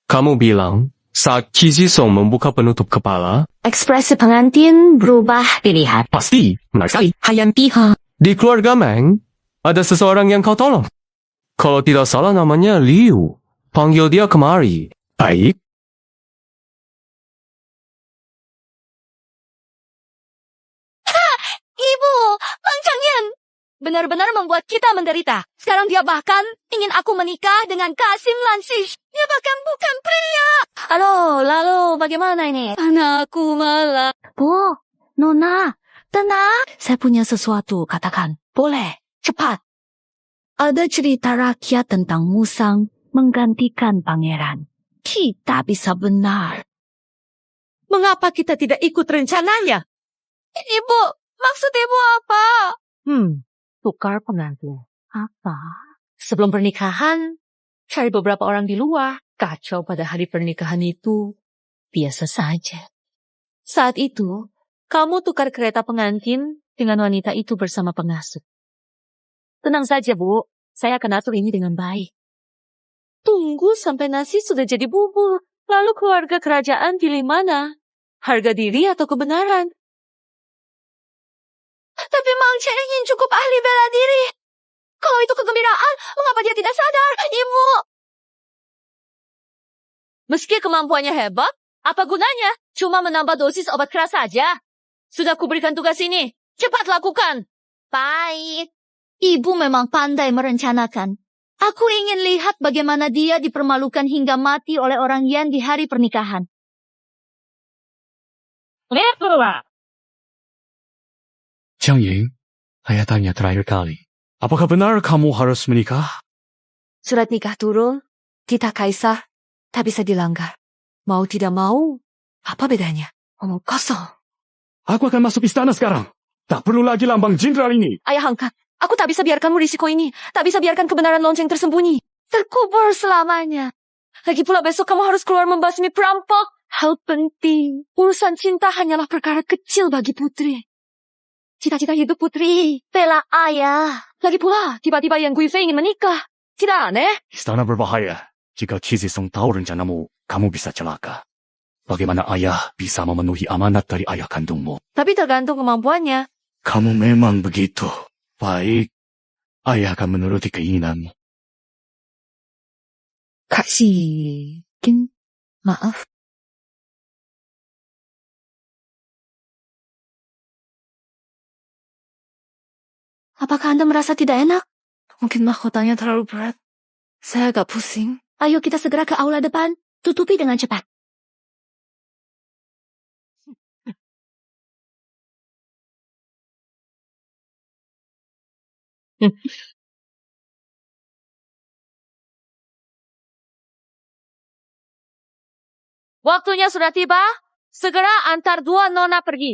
Kamu bilang, saat Qi Jisong membuka penutup kepala, Ekspresi pengantin berubah dilihat. pasti menarik sekali. Hayam Piha. Di keluarga Meng, ada seseorang yang kau tolong. Kalau tidak salah namanya Liu. Panggil dia kemari. Baik. Ibu, Mang Changyan benar-benar membuat kita menderita. Sekarang dia bahkan ingin aku menikah dengan Kasim Lansis. Dia bahkan bukan pria. Lalu bagaimana ini? Anakku malah. Bu, Nona, tenang. Saya punya sesuatu, katakan. Boleh, cepat. Ada cerita rakyat tentang Musang menggantikan pangeran. Kita bisa benar. Mengapa kita tidak ikut rencananya? Ibu, maksud ibu apa? Tukar pengantin. Apa? Sebelum pernikahan, cari beberapa orang di luar. Kacau pada hari pernikahan itu. Biasa saja. Saat itu, kamu tukar kereta pengantin dengan wanita itu bersama pengasuh. Tenang saja, Bu. Saya akan atur ini dengan baik. Tunggu sampai nasi sudah jadi bubur. Lalu keluarga kerajaan pilih mana? Harga diri atau kebenaran? Tapi Mang Changyan cukup ahli bela diri. Kalau itu kegembiraan, mengapa dia tidak sadar? Ibu! Meski kemampuannya hebat, apa gunanya? Cuma menambah dosis obat keras saja. Sudah kuberikan tugas ini. Cepat lakukan. Baik. Ibu memang pandai merencanakan. Aku ingin lihat bagaimana dia dipermalukan hingga mati oleh orang Yan di hari pernikahan. Jiang Ying, saya tanya terakhir kali. Apakah benar kamu harus menikah? Surat nikah turun, titah kaisar, tak bisa dilanggar. Mau tidak mau, apa bedanya? Omong kosong. Aku akan masuk istana sekarang. Tak perlu lagi lambang jenderal ini. Ayah angkat, aku tak bisa biarkanmu risiko ini. Tak bisa biarkan kebenaran lonceng tersembunyi. Terkubur selamanya. Lagi pula besok kamu harus keluar membasmi perampok. Hal penting, urusan cinta hanyalah perkara kecil bagi putri. Cita-cita hidup putri. Bela ayah. Lagi pula, tiba-tiba Yang Guifei ingin menikah. Tidak aneh? Istana berbahaya. Jika Qi Jisong tahu rencanamu, kamu bisa celaka. Bagaimana ayah bisa memenuhi amanat dari ayah kandungmu? Tapi tergantung kemampuannya. Kamu memang begitu. Baik. Ayah akan menuruti keinginanmu. Kak Sikin, maaf. Apakah Anda merasa tidak enak? Mungkin mahkotanya terlalu berat. Saya agak pusing. Ayo kita segera ke aula depan. Tutupi dengan cepat. Waktunya sudah tiba. Segera antar dua nona pergi.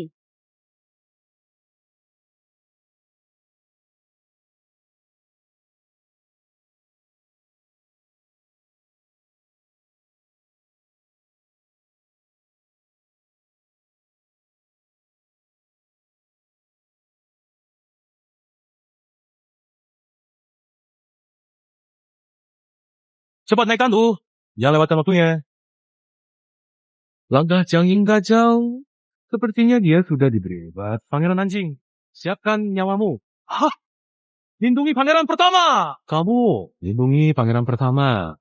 cepat naik tandu. Jangan lewatkan waktunya. Langkah Jiang Ying kacau. Sepertinya dia sudah diberi obat. Pangeran anjing, siapkan nyawamu. Hah? Lindungi pangeran pertama. Kamu, lindungi pangeran pertama.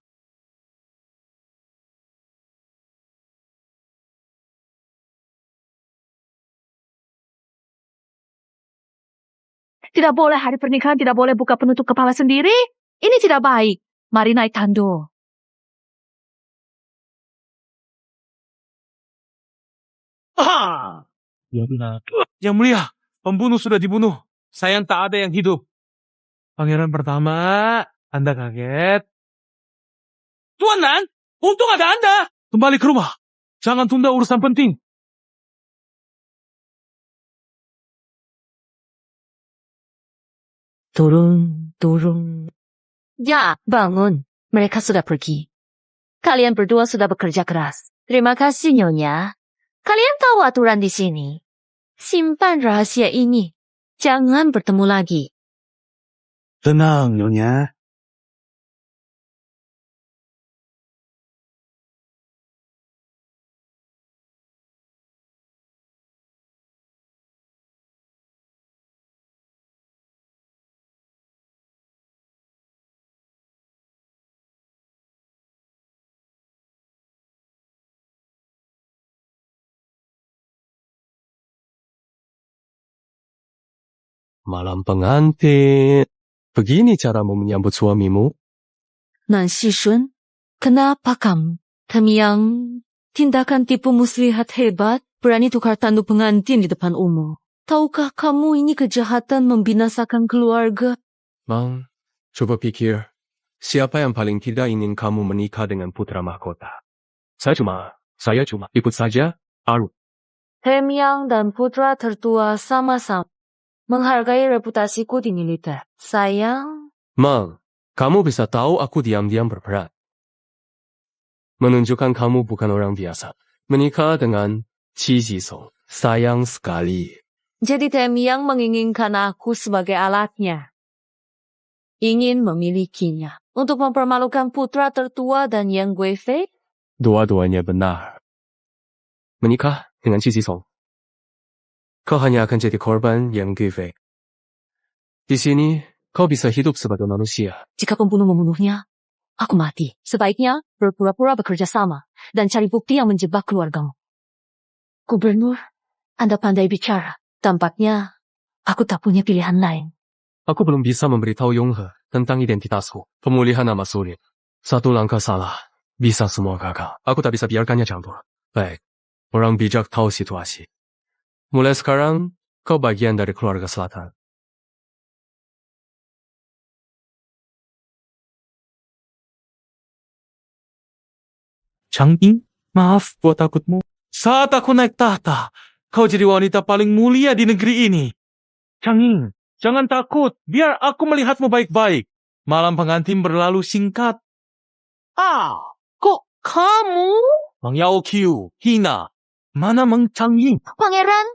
Tidak boleh hari pernikahan, tidak boleh buka penutup kepala sendiri. Ini tidak baik. Mari naik tandu. Ah! Ya benar. Yang mulia, pembunuh sudah dibunuh. Sayang tak ada yang hidup. Pangeran pertama, Anda kaget. Tuan Nan, untung ada Anda. Kembali ke rumah. Jangan tunda urusan penting. Turun. Ya, bangun. Mereka sudah pergi. Kalian berdua sudah bekerja keras. Terima kasih, Nyonya. Kalian tahu aturan di sini. Simpan rahasia ini. Jangan bertemu lagi. Tenang, Nyonya. Malam pengantin. Begini caramu menyambut suamimu? Nan Shishun, kenapa kamu? Temyang, tindakan tipu muslihat hebat, berani tukar tandu pengantin di depan umum. Tahukah kamu ini kejahatan membinasakan keluarga? Mang, coba pikir. Siapa yang paling tidak ingin kamu menikah dengan putra mahkota? Saya cuma ikut saja, Aru. Temyang dan putra tertua sama-sama menghargai reputasiku di militer. Sayang, Mang, kamu bisa tahu aku diam-diam berperan. Menunjukkan kamu bukan orang biasa. Menikah dengan Qi Jisong. Sayang sekali. jadi Temyang menginginkan aku sebagai alatnya. Ingin memilikinya untuk mempermalukan putra tertua dan Yang Guifei? Dua-duanya benar. Menikah dengan Qi Jisong. Kau hanya akan jadi korban Yang Guifei. Di sini, kau bisa hidup sebagai manusia. Jika pembunuh membunuhnya, aku mati. Sebaiknya berpura-pura bekerja sama dan cari bukti yang menjebak keluargamu. Gubernur, Anda pandai bicara. Tampaknya aku tak punya pilihan lain. Aku belum bisa memberitahu Yonghe tentang identitasku. Pemulihan nama sulit. Satu langkah salah, bisa semua gagal. Aku tak bisa biarkannya campur. Baik, orang bijak tahu situasi. Mulai sekarang, kau bagian dari keluarga selatan. Chang Ying, maaf buat takutmu. Saat aku naik tahta, kau jadi wanita paling mulia di negeri ini. Chang Ying, jangan takut. Biar aku melihatmu baik-baik. Malam pengantin berlalu singkat. Kok kamu? Mang Yao Qiu, Hina. Mana Mang Chang Ying? Pangeran,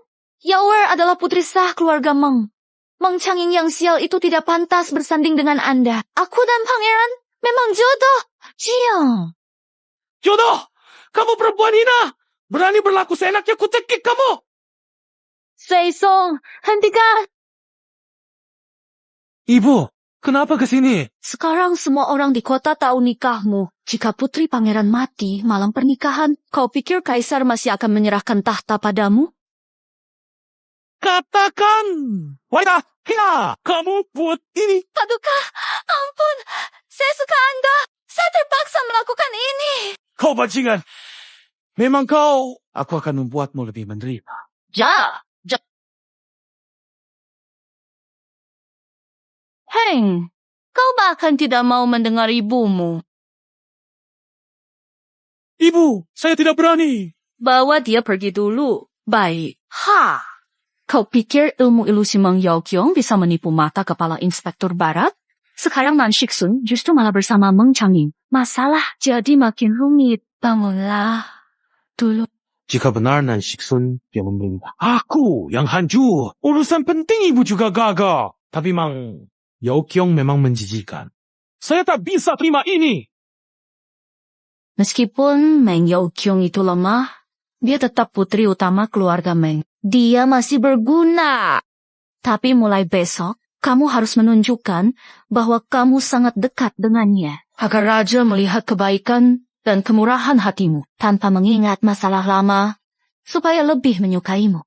Yaoer adalah putri sah keluarga Meng. Meng Changing yang sial itu tidak pantas bersanding dengan Anda. Aku dan Pangeran memang jodoh. Jiang. Jodoh! Kamu perempuan hina! Berani berlaku seenaknya, kucekik kamu! Seisong, hentikan. Ibu, kenapa ke sini? Sekarang semua orang di kota tahu nikahmu. Jika putri pangeran mati malam pernikahan, kau pikir kaisar masih akan menyerahkan tahta padamu? Katakan! Wanita, hina! Kamu buat ini! Paduka, ampun. Saya suka Anda. Saya terpaksa melakukan ini. Kau bajingan! Memang kau... Aku akan membuatmu lebih menderita. Ja. Heng, kau bahkan tidak mau mendengar ibumu. Ibu, saya tidak berani. Bawa dia pergi dulu. Baik. Kau pikir ilmu ilusi Meng Yaoqiong bisa menipu mata kepala inspektur barat? Sekarang Nan Shixun justru malah bersama Meng Changing. Masalah jadi makin rumit. Bangunlah dulu. Jika benar Nan Shixun yang memerintah, aku yang hancur. Urusan penting ibu juga gagal. Tapi Mang Yaoqiong memang menjijikan. Saya tak bisa terima ini. Meskipun Meng Yaoqiong itu lemah, dia tetap putri utama keluarga Meng. Dia masih berguna. Tapi mulai besok, kamu harus menunjukkan bahwa kamu sangat dekat dengannya. Agar Raja melihat kebaikan dan kemurahan hatimu tanpa mengingat masalah lama, supaya lebih menyukaimu.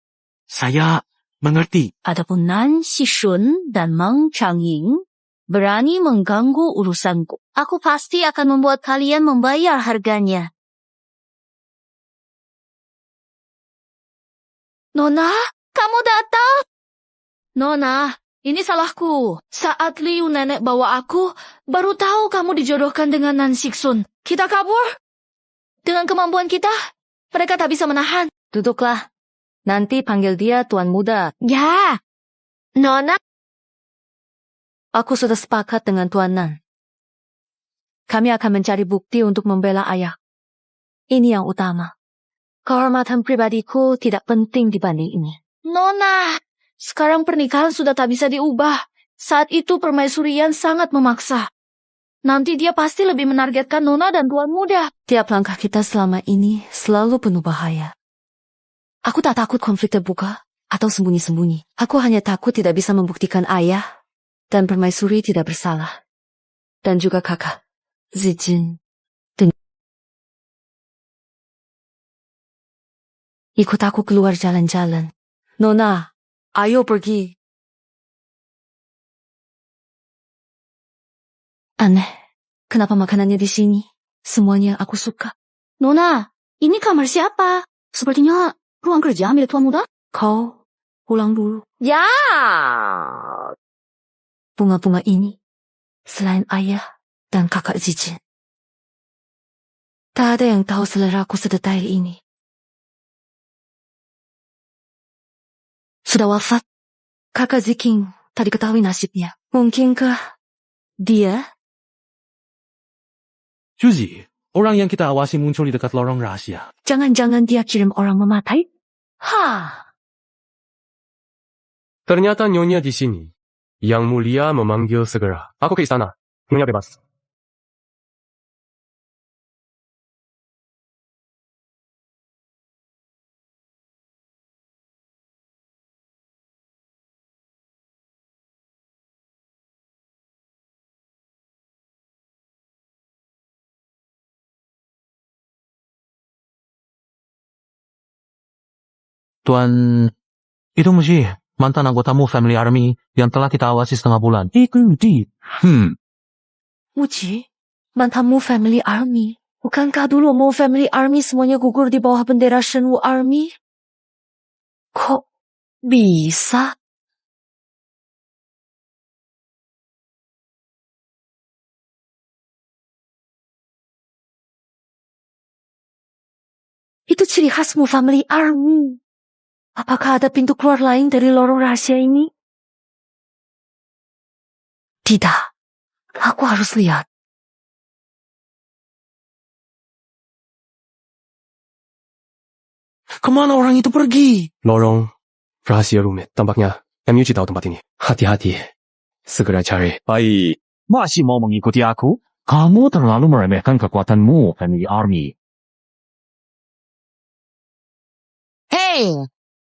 Saya mengerti. Adapun Nan Xishun dan Meng Changying berani mengganggu urusanku. Aku pasti akan membuat kalian membayar harganya. Nona, kamu datang? Nona, ini salahku. Saat Liu nenek bawa aku, baru tahu kamu dijodohkan dengan Nan Xixun. Kita kabur. Dengan kemampuan kita, mereka tak bisa menahan. Duduklah. Nanti panggil dia Tuan Muda. Ya. Nona, Aku sudah sepakat dengan Tuan Nan. Kami akan mencari bukti untuk membela ayah. Ini yang utama. Kehormatan pribadiku tidak penting dibanding ini. Nona, sekarang pernikahan sudah tak bisa diubah. Saat itu permaisurian sangat memaksa. Nanti dia pasti lebih menargetkan Nona dan Tuan Muda. Tiap langkah kita selama ini selalu penuh bahaya. Aku tak takut konflik terbuka atau sembunyi-sembunyi. Aku hanya takut tidak bisa membuktikan ayah dan permaisuri tidak bersalah. Dan juga kakak, Zijin. Ikut aku keluar jalan-jalan. Nona, ayo pergi. Aneh, kenapa makanannya di sini? Semuanya aku suka. Nona, ini kamar siapa? Sepertinya ruang kerja milik Tuan Muda. Kau pulang dulu. ya. Bunga-bunga ini, selain ayah dan kakak Zijin, tak ada yang tahu seleraku sedetail ini. Sudah wafat, kakak Ziking tak diketahui nasibnya. Mungkinkah dia? Suzy, orang yang kita awasi muncul di dekat lorong rahasia. Jangan-jangan dia kirim orang mematai? Ternyata Nyonya di sini. Yang mulia memanggil segera. Aku ke istana. Nyonya bebas. Tuan, itu Muji, mantan anggota Mu Family Army yang telah kita awasi setengah bulan. Muji, mantanmu Family Army. Bukankah dulu Mu Family Army semuanya gugur di bawah bendera Shenwu Army? Kok bisa? Itu ciri khas Mu Family Army. Apakah ada pintu keluar lain dari lorong rahasia ini? Tidak. Aku harus lihat. Kemana orang itu pergi? Lorong rahasia rumit. Tampaknya MUG tahu tempat ini. Hati-hati. Segera cari. Baik, masih mau mengikuti aku? Kamu terlalu meremehkan kekuatanmu, Family Army.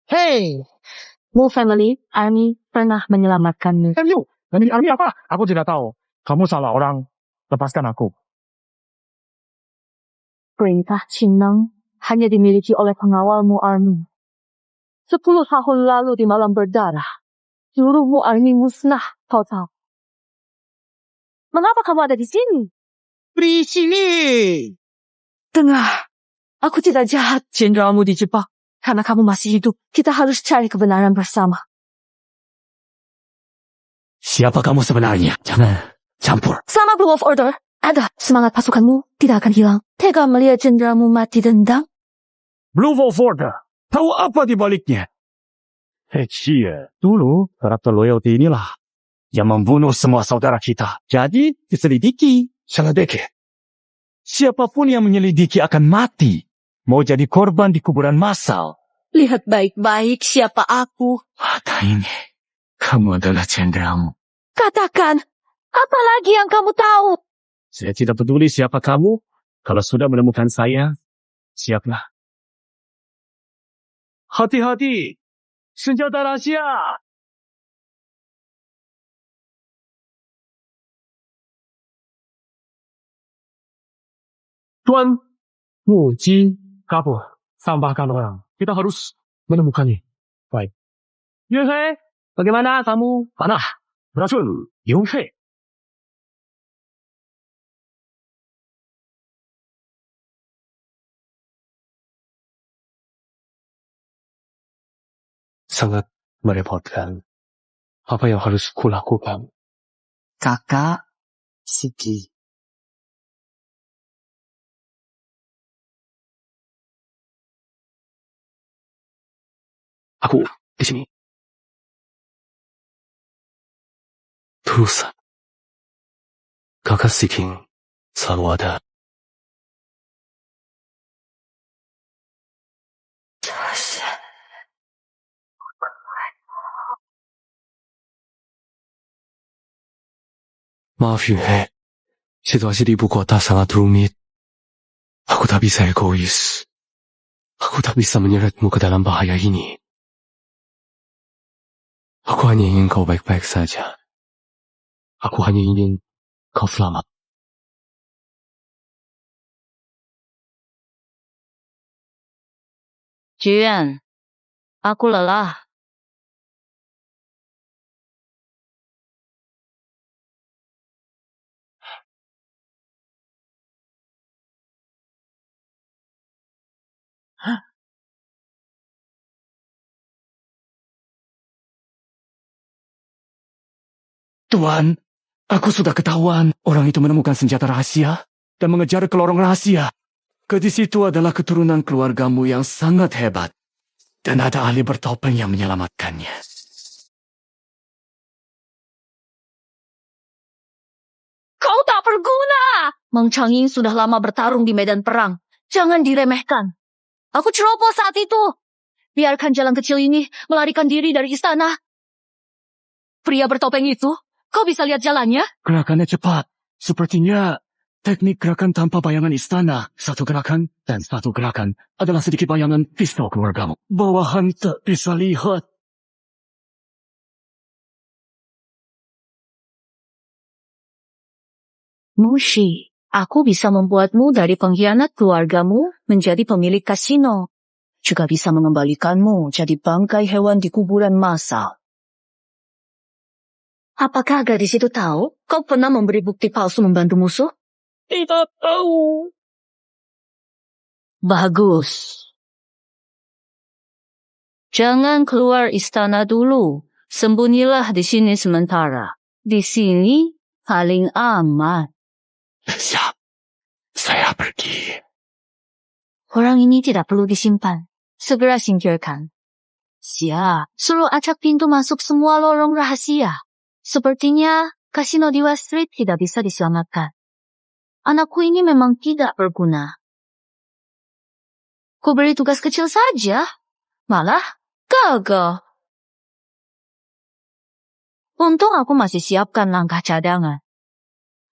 Hey! Mu Family Army pernah menyelamatkanmu. Family Army apa? Aku tidak tahu. Kamu salah orang. Lepaskan aku. Perintah Qingneng hanya dimiliki oleh pengawal Mu Army. 10 tahun lalu di malam berdarah, seluruh Mu Army musnah total. Mengapa kamu ada di sini? Di sini. Dengar, aku tidak jahat. Jenderalmu dijebak. Karena kamu masih hidup, kita harus cari kebenaran bersama. Siapa kamu sebenarnya? Jangan campur. Selama Blue Wolf Order ada, semangat pasukanmu tidak akan hilang. Tega melihat jenderalmu mati dendam? Blue Wolf Order. Tahu apa di baliknya? Cia, dulu karakter loyalty inilah yang membunuh semua saudara kita. Jadi, diselidiki. Selidiki. Siapapun yang menyelidiki akan mati. Mau jadi korban di kuburan massal. Lihat baik-baik siapa aku. Mata ini. Kamu adalah jenderalmu. Katakan, apa lagi yang kamu tahu? Saya tidak peduli siapa kamu. Kalau sudah menemukan saya, siaplah. Hati-hati! Senjata rahasia! Tuan, Wuji kabur. Tambahkan orang. Kita harus menemukannya. Baik. Yue, bagaimana kamu? Panah. Beracun. Yue. Sangat merepotkan. Apa yang harus kulakukan? Kakak, Siki. Aku di sini. Terus, kakak Siking selalu ada. Maaf Yue, situasi di ibu kota sangat rumit. Aku tak bisa egois. Aku tak bisa menyeretmu ke dalam bahaya ini. Aku hanya ingin kau baik-baik saja. Aku hanya ingin kau selamat. Jian, aku lelah. Tuan, aku sudah ketahuan. Orang itu menemukan senjata rahasia dan mengejar ke lorong rahasia. Gadis itu adalah keturunan keluargamu yang sangat hebat. Dan ada ahli bertopeng yang menyelamatkannya. Kau tak berguna! Meng Changying sudah lama bertarung di medan perang. Jangan diremehkan. Aku ceroboh saat itu. Biarkan jalan kecil ini melarikan diri dari istana. Pria bertopeng itu, kau bisa lihat jalannya? Gerakannya cepat. Sepertinya teknik gerakan tanpa bayangan istana. Satu gerakan dan satu gerakan adalah sedikit bayangan pistol keluargamu. Bawahan tak bisa lihat. Mushi, aku bisa membuatmu dari pengkhianat keluargamu menjadi pemilik kasino. Juga bisa mengembalikanmu jadi bangkai hewan di kuburan massal. Apakah gadis itu tahu kau pernah memberi bukti palsu membantu musuh? Tidak tahu. Bagus. Jangan keluar istana dulu. Sembunyilah di sini sementara. Di sini paling aman. Siap. Saya pergi. Orang ini tidak perlu disimpan. Segera singkirkan. Siap. Suruh acak pintu masuk semua lorong rahasia. Sepertinya kasino di West Street tidak bisa diselamatkan. Anakku ini memang tidak berguna. Ku beri tugas kecil saja. Malah gagal. Untung aku masih siapkan langkah cadangan.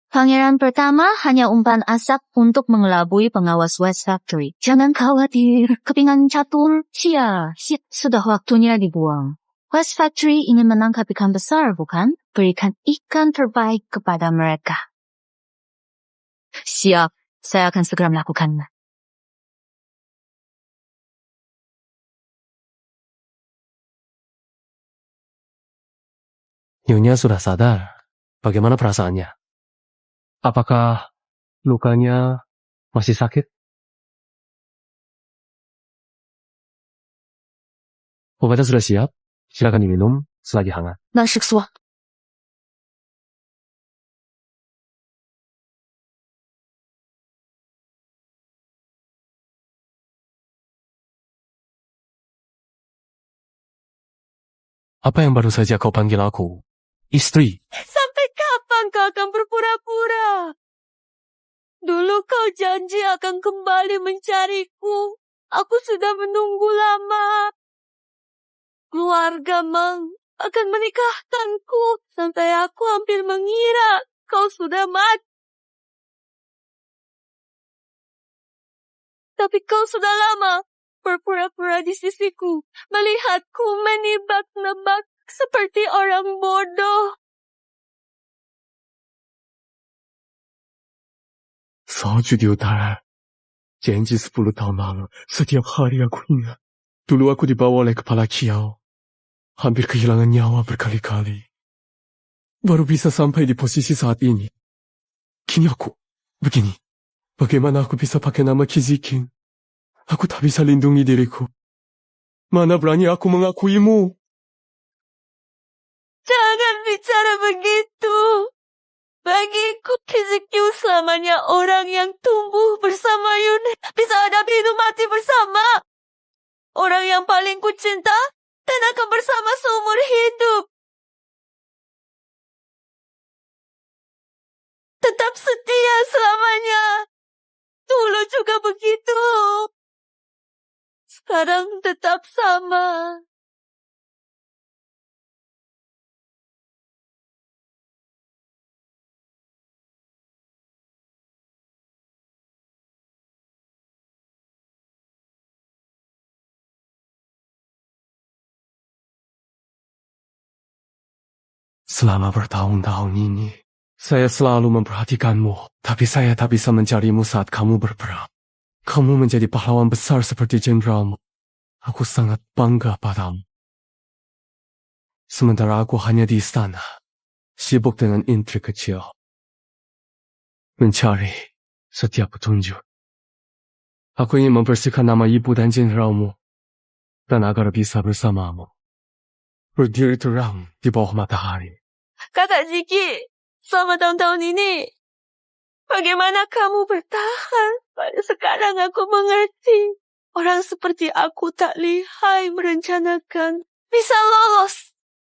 Pangeran pertama hanya umpan asap untuk mengelabui pengawas West Factory. Jangan khawatir, kepingan catur. Siap, sudah waktunya dibuang. West Factory ingin menangkap ikan besar, bukan? Berikan ikan terbaik kepada mereka. Siap, saya akan segera melakukannya. Nyonya sudah sadar. Bagaimana perasaannya? Apakah lukanya masih sakit? Obatnya sudah siap. Silakan diminum selagi hangat. 那是说 Apa yang baru saja kau panggil aku? Istri. Sampai kapan kau akan berpura-pura? Dulu kau janji akan kembali mencariku. Aku sudah menunggu lama. Keluarga Meng akan menikahkanku sampai aku hampir mengira kau sudah mati. Tapi kau sudah lama berpura-pura di sisiku, melihatku menebak-nebak seperti orang bodoh. 早就丢他，janji 10 tahun lalu, setiap hari aku ingat. Dulu aku dibawa oleh kepala Kiau. Hampir kehilangan nyawa berkali-kali. Baru bisa sampai di posisi saat ini. Kini aku begini. Bagaimana aku bisa pakai nama Kiziking? Aku tak bisa lindungi diriku. Mana berani aku mengakuimu? Jangan bicara begitu. Bagiku, Kizikyu selamanya orang yang tumbuh bersama Yune, bisa hadapi hidup mati bersama. Orang yang paling kucinta dan akan bersama seumur hidup. Tetap setia selamanya. Dulu juga begitu. Sekarang tetap sama. Selama bertahun-tahun ini, saya selalu memperhatikanmu, tapi saya tak bisa mencarimu saat kamu berperang. Kamu menjadi pahlawan besar seperti jenderalmu. Aku sangat bangga padamu. Sementara aku hanya di istana, sibuk dengan intrik kecil. Mencari setiap petunjuk. Aku ingin membersihkan nama ibu dan jenderalmu, dan agar bisa bersamamu. Berdiri terang di bawah matahari. Kakak Ziki, selama tahun-tahun ini, bagaimana kamu bertahan? Pada sekarang aku mengerti. Orang seperti aku tak lihai merencanakan. Bisa lolos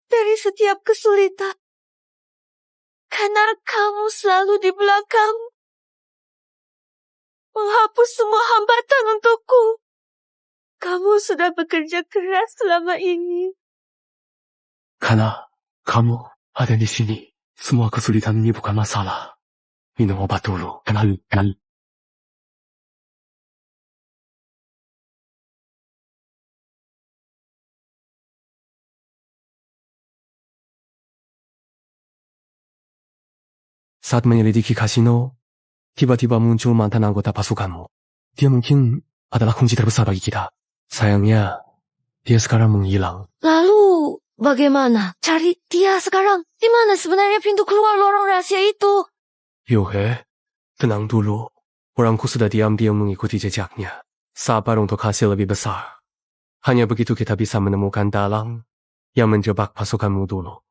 dari setiap kesulitan. Karena kamu selalu di belakang. Menghapus semua hambatan untukku. Kamu sudah bekerja keras selama ini. Karena kamu ada di sini, semua kesulitan ini bukan masalah. Minum obat dulu, kenal. Saat menyelidiki kasino, tiba-tiba muncul mantan anggota pasukanmu. Dia mungkin adalah kunci terbesar bagi kita. Sayangnya, dia sekarang menghilang. Lalu, bagaimana? Cari dia sekarang. Di mana sebenarnya pintu keluar lorong rahasia itu? Yohe, tenang dulu. Orangku sudah diam-diam mengikuti jejaknya. Sabar untuk hasil lebih besar. Hanya begitu kita bisa menemukan dalang yang menjebak pasukanmu dulu.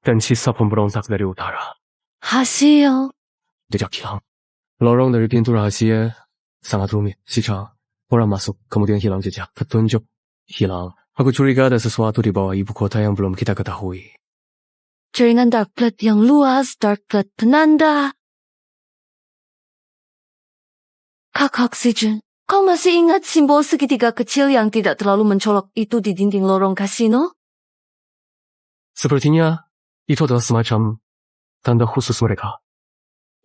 Dan sisa pemberontak dari utara. Hasil. Jejak hilang. Lorong dari pintu rahasia sangat rumit, Sicha. Orang masuk, kemudian hilang jejak. Petunjuk hilang. Aku curiga ada sesuatu di bawah ibu kota yang belum kita ketahui. Jaringan dark plot yang luas, dark plot penanda. Kakak Sijun, kau masih ingat simbol segitiga kecil yang tidak terlalu mencolok itu di dinding lorong kasino? Sepertinya itu adalah semacam tanda khusus mereka.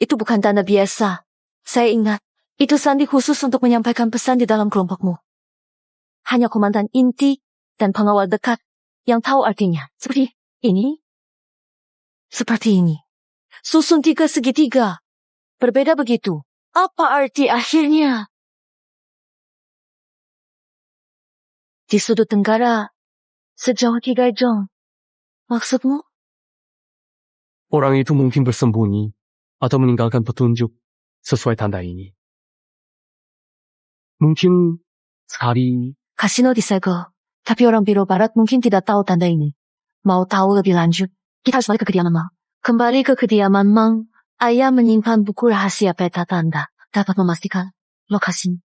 Itu bukan tanda biasa. Saya ingat, itu sandi khusus untuk menyampaikan pesan di dalam kelompokmu. Hanya komandan inti dan pengawal dekat yang tahu artinya. Seperti ini. Seperti ini. Susun 3 segitiga. Berbeda begitu. Apa arti akhirnya? Di sudut tenggara, sejauh 3 jam. Maksudmu? Orang itu mungkin bersembunyi atau meninggalkan petunjuk sesuai tanda ini. Mungkin sekali. Kasino disegel. Tapi orang Biro Barat mungkin tidak tahu tanda ini. Mau tahu lebih lanjut, kita harus balik ke kediaman Mang. Kembali ke kediaman Mang, ayah menyimpan buku rahasia peta tanda. Dapat memastikan lokasinya.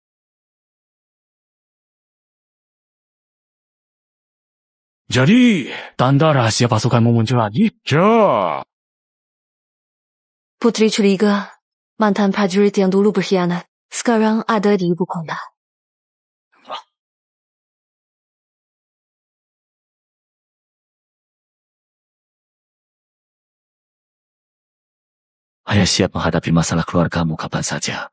Jadi, tanda rahasia pasukanmu muncul lagi? Ya. Putri curiga, mantan prajurit yang dulu berkhianat, sekarang ada di ibu kota. Ayah siap menghadapi masalah keluargamu kapan saja.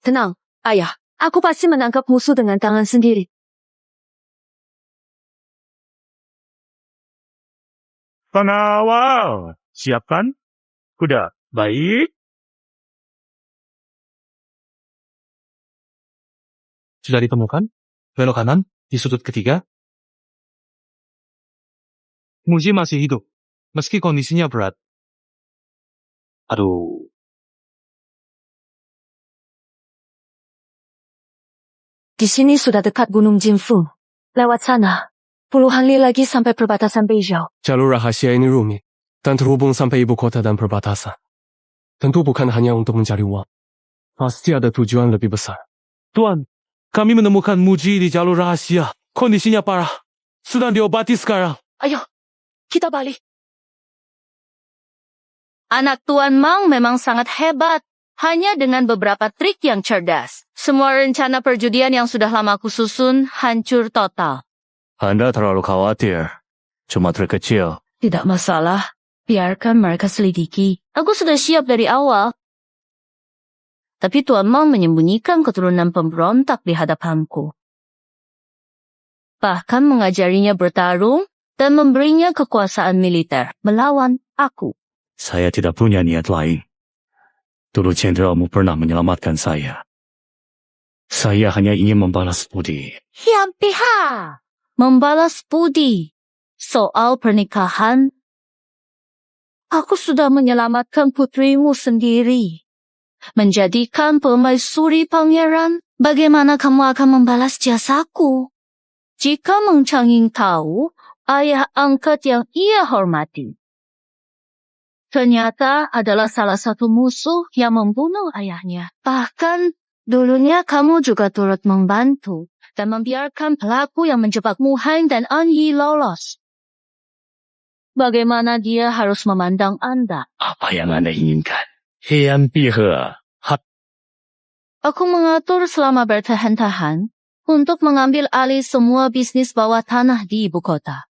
Tenang, ayah. Aku pasti menangkap musuh dengan tangan sendiri. Pengawal, siapkan kuda. Baik. Sudah ditemukan? Belok kanan, di sudut ketiga. Muji masih hidup, meski kondisinya berat. Aduh. Di sini sudah dekat Gunung Jinfu. Lewat sana. Puluhan li lagi sampai perbatasan Beizhou. Jalur rahasia ini rumit, dan terhubung sampai ibu kota dan perbatasan. Tentu bukan hanya untuk mencari uang. Pasti ada tujuan lebih besar. Tuan, kami menemukan Muji di jalur rahasia. Kondisinya parah. Sedang diobati sekarang. Ayo, kita balik. Anak Tuan Mang memang sangat hebat. Hanya dengan beberapa trik yang cerdas. Semua rencana perjudian yang sudah lama aku susun hancur total. Anda terlalu khawatir. Cuma trik kecil. Tidak masalah. Biarkan mereka selidiki. Aku sudah siap dari awal. Tapi Tuan Mang menyembunyikan keturunan pemberontak di hadapanku. Bahkan mengajarinya bertarung dan memberinya kekuasaan militer melawan aku. Saya tidak punya niat lain. Dulu jenderalmu pernah menyelamatkan saya. Saya hanya ingin membalas budi. Yang pihak. Membalas budi. Soal pernikahan. Aku sudah menyelamatkan putrimu sendiri. Menjadikan permaisuri pangeran. Bagaimana kamu akan membalas jasaku? Jika Meng Changying tahu, ayah angkat yang ia hormati ternyata adalah salah satu musuh yang membunuh ayahnya. Bahkan, dulunya kamu juga turut membantu dan membiarkan pelaku yang menjebak Mu Heng dan An Yi lolos. Bagaimana dia harus memandang Anda? Apa yang Anda inginkan? Heian Bihe. Aku mengatur selama bertahan-tahan untuk mengambil alih semua bisnis bawah tanah di ibu kota.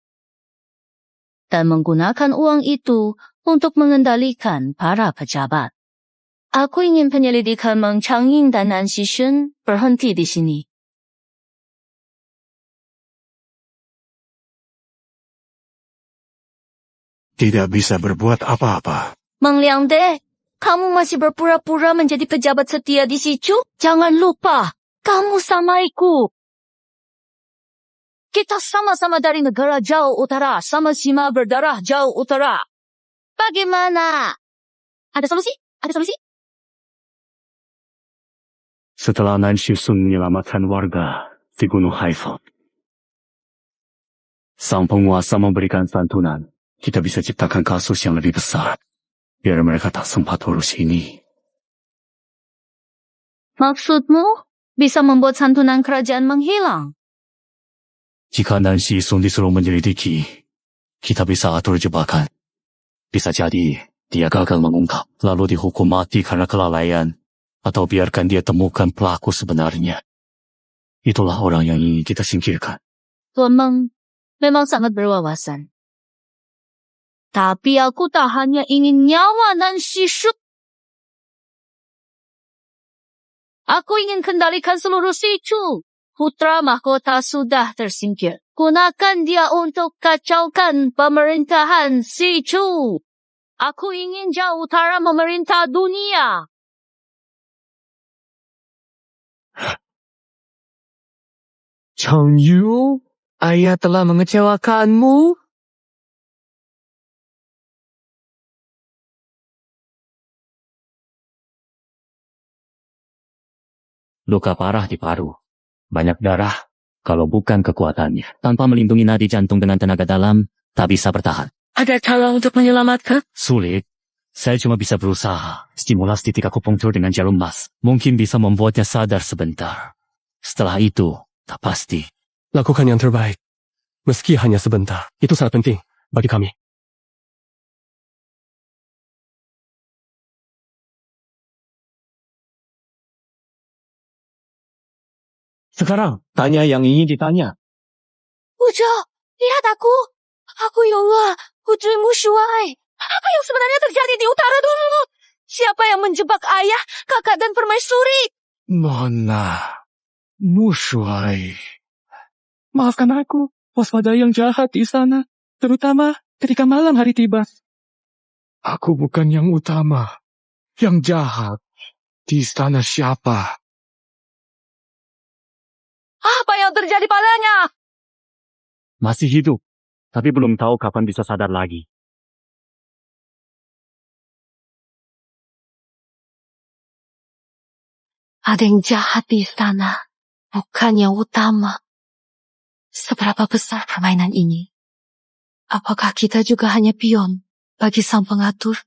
Dan menggunakan uang itu untuk mengendalikan para pejabat. Aku ingin penyelidikan Meng Changying dan Nan Xishun berhenti di sini. Tidak bisa berbuat apa-apa. Meng Liangde, kamu masih berpura-pura menjadi pejabat setia di Sichu? Jangan lupa, kamu samaiku. Kita sama-sama dari negara jauh utara, sama-sama berdarah jauh utara. Bagaimana? Ada solusi? Ada solusi? Setelah Nan Xishun menyelamatkan warga di Gunung Haifeng, sang penguasa memberikan santunan. Kita bisa ciptakan kasus yang lebih besar. Biar mereka tak sempat urus ini. Maksudmu? Bisa membuat santunan kerajaan menghilang? Jika Nan Xishun disuruh menyelidiki, kita bisa atur jebakan. Bisa jadi dia gagal mengungkap, lalu dihukum mati karena kelalaian, atau biarkan dia temukan pelaku sebenarnya. Itulah orang yang ingin kita singkirkan. Tuan Meng memang sangat berwawasan. Tapi aku tak hanya ingin nyawa Nan Xishun. Aku ingin kendalikan seluruh Sichu. Putra mahkota sudah tersingkir. Gunakan dia untuk kacaukan pemerintahan Sichu. Aku ingin jauh utara memerintah dunia. Changyu, ayah telah mengecewakanmu? Luka parah di paru. Banyak darah. Kalau bukan kekuatannya. Tanpa melindungi nadi jantung dengan tenaga dalam, tak bisa bertahan. Ada cara untuk menyelamatkan? Sulit. Saya cuma bisa berusaha. Stimulasi titik akupunktur dengan jarum emas. Mungkin bisa membuatnya sadar sebentar. Setelah itu, tak pasti. Lakukan yang terbaik. Meski hanya sebentar. Itu sangat penting bagi kami. Sekarang, tanya yang ingin ditanya. Ujo, lihat aku. Aku Yola, putrimu Shuai. Apa yang sebenarnya terjadi di utara dulu? Siapa yang menjebak ayah, kakak, dan permaisuri? Nona, Mushuai. Maafkan aku, waspadai yang jahat di istana, terutama ketika malam hari tiba. Aku bukan yang utama. Yang jahat. Di istana siapa? Apa yang terjadi padanya? Masih hidup, tapi belum tahu kapan bisa sadar lagi. Ada yang jahat di istana, bukan yang utama. Seberapa besar permainan ini? Apakah kita juga hanya pion bagi sang pengatur?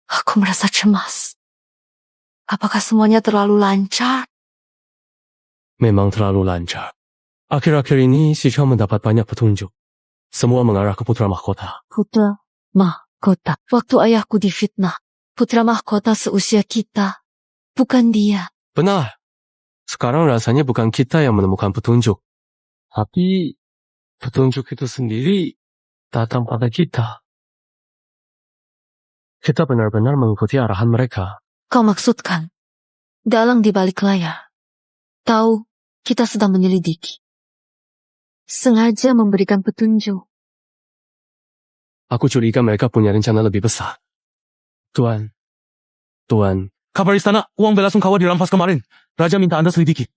Aku merasa cemas. Apakah semuanya terlalu lancar? Memang terlalu lancar. Akhir-akhir ini si Chao mendapat banyak petunjuk. Semua mengarah ke putra mahkota. Putra mahkota. Waktu ayahku difitnah, putra mahkota seusia kita. Bukan dia. Benar. Sekarang rasanya bukan kita yang menemukan petunjuk. Tapi petunjuk itu sendiri datang pada kita. Kita benar-benar mengikuti arahan mereka. Kau maksudkan, dalang di balik layar. Tahu, kita sedang menyelidiki. Sengaja memberikan petunjuk. Aku curiga mereka punya rencana lebih besar. Tuan. Kabar istana, uang bela sungkawa dirampas kemarin. Raja minta Anda selidiki.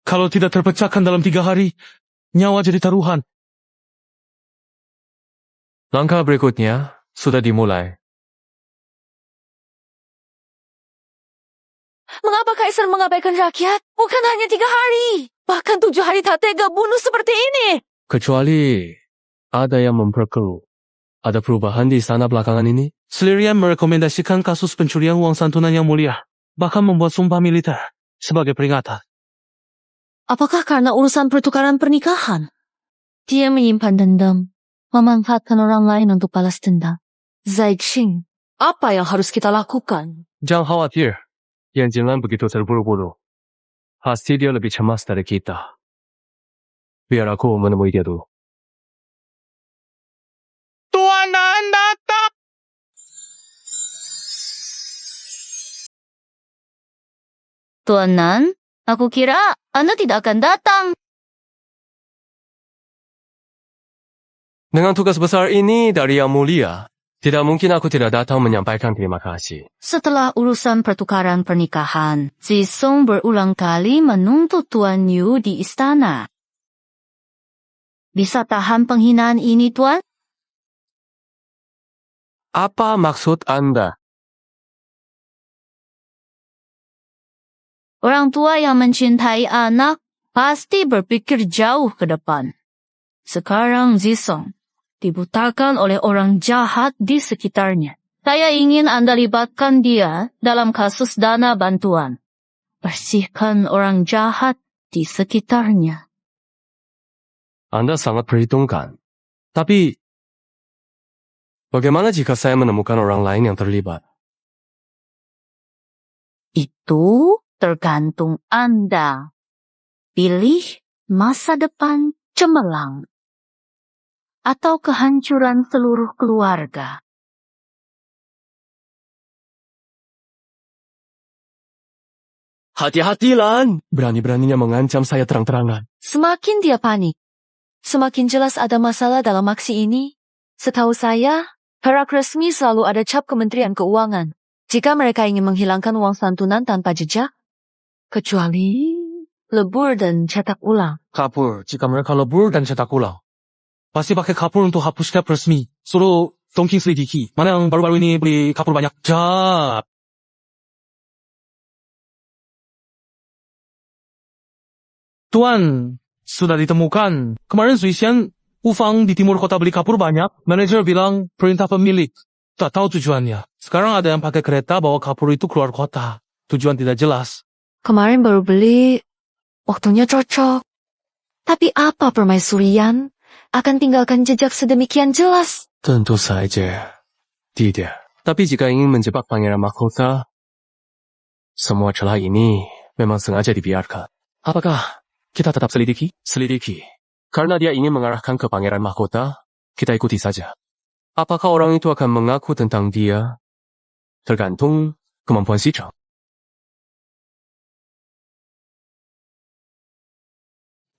Kalau tidak terpecahkan dalam 3 hari, nyawa jadi taruhan. Langkah berikutnya sudah dimulai. Mengapa Kaisar mengabaikan rakyat? Bukan hanya 3 hari. Bahkan 7 hari tak tega bunuh seperti ini. Kecuali ada yang memperkeruh. Ada perubahan di istana belakangan ini? Selirian merekomendasikan kasus pencurian uang santunan yang mulia. Bahkan membuat sumpah militer sebagai peringatan. Apakah karena urusan pertukaran pernikahan? Dia menyimpan dendam, memanfaatkan orang lain untuk balas dendam. Zaixing, apa yang harus kita lakukan? Jangan khawatir. Yang Jinlan begitu terburu-buru. Pasti dia lebih cemas dari kita. Biar aku menemui dia dulu. Tuan Nan datang! Tuan Nan, aku kira Anda tidak akan datang. Dengan tugas besar ini dari Yang Mulia, tidak mungkin aku tidak datang menyampaikan terima kasih. Setelah urusan pertukaran pernikahan, Zisong berulang kali menuntut Tuan Yu di istana. Bisa tahan penghinaan ini, Tuan? Apa maksud Anda? Orang tua yang mencintai anak pasti berpikir jauh ke depan. Sekarang Zisong dibutakan oleh orang jahat di sekitarnya. Saya ingin Anda libatkan dia dalam kasus dana bantuan. Bersihkan orang jahat di sekitarnya. Anda sangat perhitungkan. Tapi, bagaimana jika saya menemukan orang lain yang terlibat? Itu tergantung Anda. Pilih masa depan cemerlang atau kehancuran seluruh keluarga. Hati-hati, Lan. Berani-beraninya mengancam saya terang-terangan. Semakin dia panik, semakin jelas ada masalah dalam aksi ini. Setahu saya, perak resmi selalu ada cap Kementerian Keuangan. Jika mereka ingin menghilangkan uang santunan tanpa jejak, kecuali lebur dan cetak ulang. Kapur, jika mereka lebur dan cetak ulang. Pasti pakai kapur untuk hapus cap resmi. Suruh Dongqing selidiki. Mana yang baru-baru ini beli kapur banyak? Jap. Tuan, sudah ditemukan. Kemarin Zuixian, Ufang di timur kota beli kapur banyak. Manajer bilang perintah pemilik. Tak tahu tujuannya. Sekarang ada yang pakai kereta bawa kapur itu keluar kota. Tujuan tidak jelas. Kemarin baru beli, waktunya cocok. Tapi apa permaisurian akan tinggalkan jejak sedemikian jelas? Tentu saja. Tidak. Tapi jika ingin menjebak Pangeran Mahkota, semua celah ini memang sengaja dibiarkan. Apakah Kita tetap selidiki? Selidiki. Karena dia ingin mengarahkan ke pangeran mahkota, kita ikuti saja. Apakah orang itu akan mengaku tentang dia? Tergantung kemampuan si Cheng.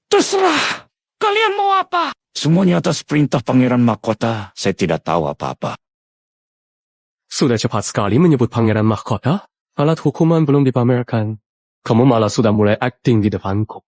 Terserah! Kalian mau apa? Semuanya atas perintah Pangeran Mahkota. Saya tidak tahu apa-apa. Sudah cepat sekali menyebut pangeran mahkota? Alat hukuman belum dipamerkan. Kamu malah sudah mulai acting di depanku.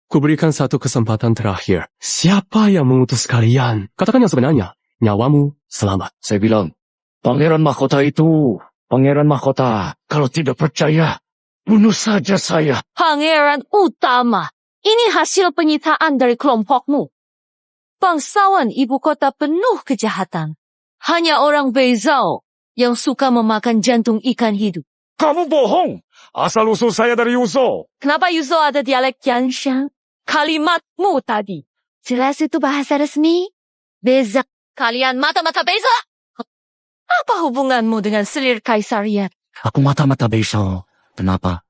Kuberikan satu kesempatan terakhir. Siapa yang mengutus kalian? Katakan yang sebenarnya. Nyawamu selamat. Saya bilang, Pangeran Mahkota itu, Pangeran Mahkota. Kalau tidak percaya, bunuh saja saya. Pangeran utama. Ini hasil penyitaan dari kelompokmu. Bangsawan ibu kota penuh kejahatan. Hanya orang Beizhou yang suka memakan jantung ikan hidup. Kamu bohong. Asal-usul saya dari Yuzo. Kenapa Yuzo ada dialek Yanshan? Kalimatmu tadi. Jelas itu bahasa resmi. Bezak. Kalian mata-mata Beza? Apa hubunganmu dengan selir kaisariat? Aku mata-mata Beizhou. Kenapa?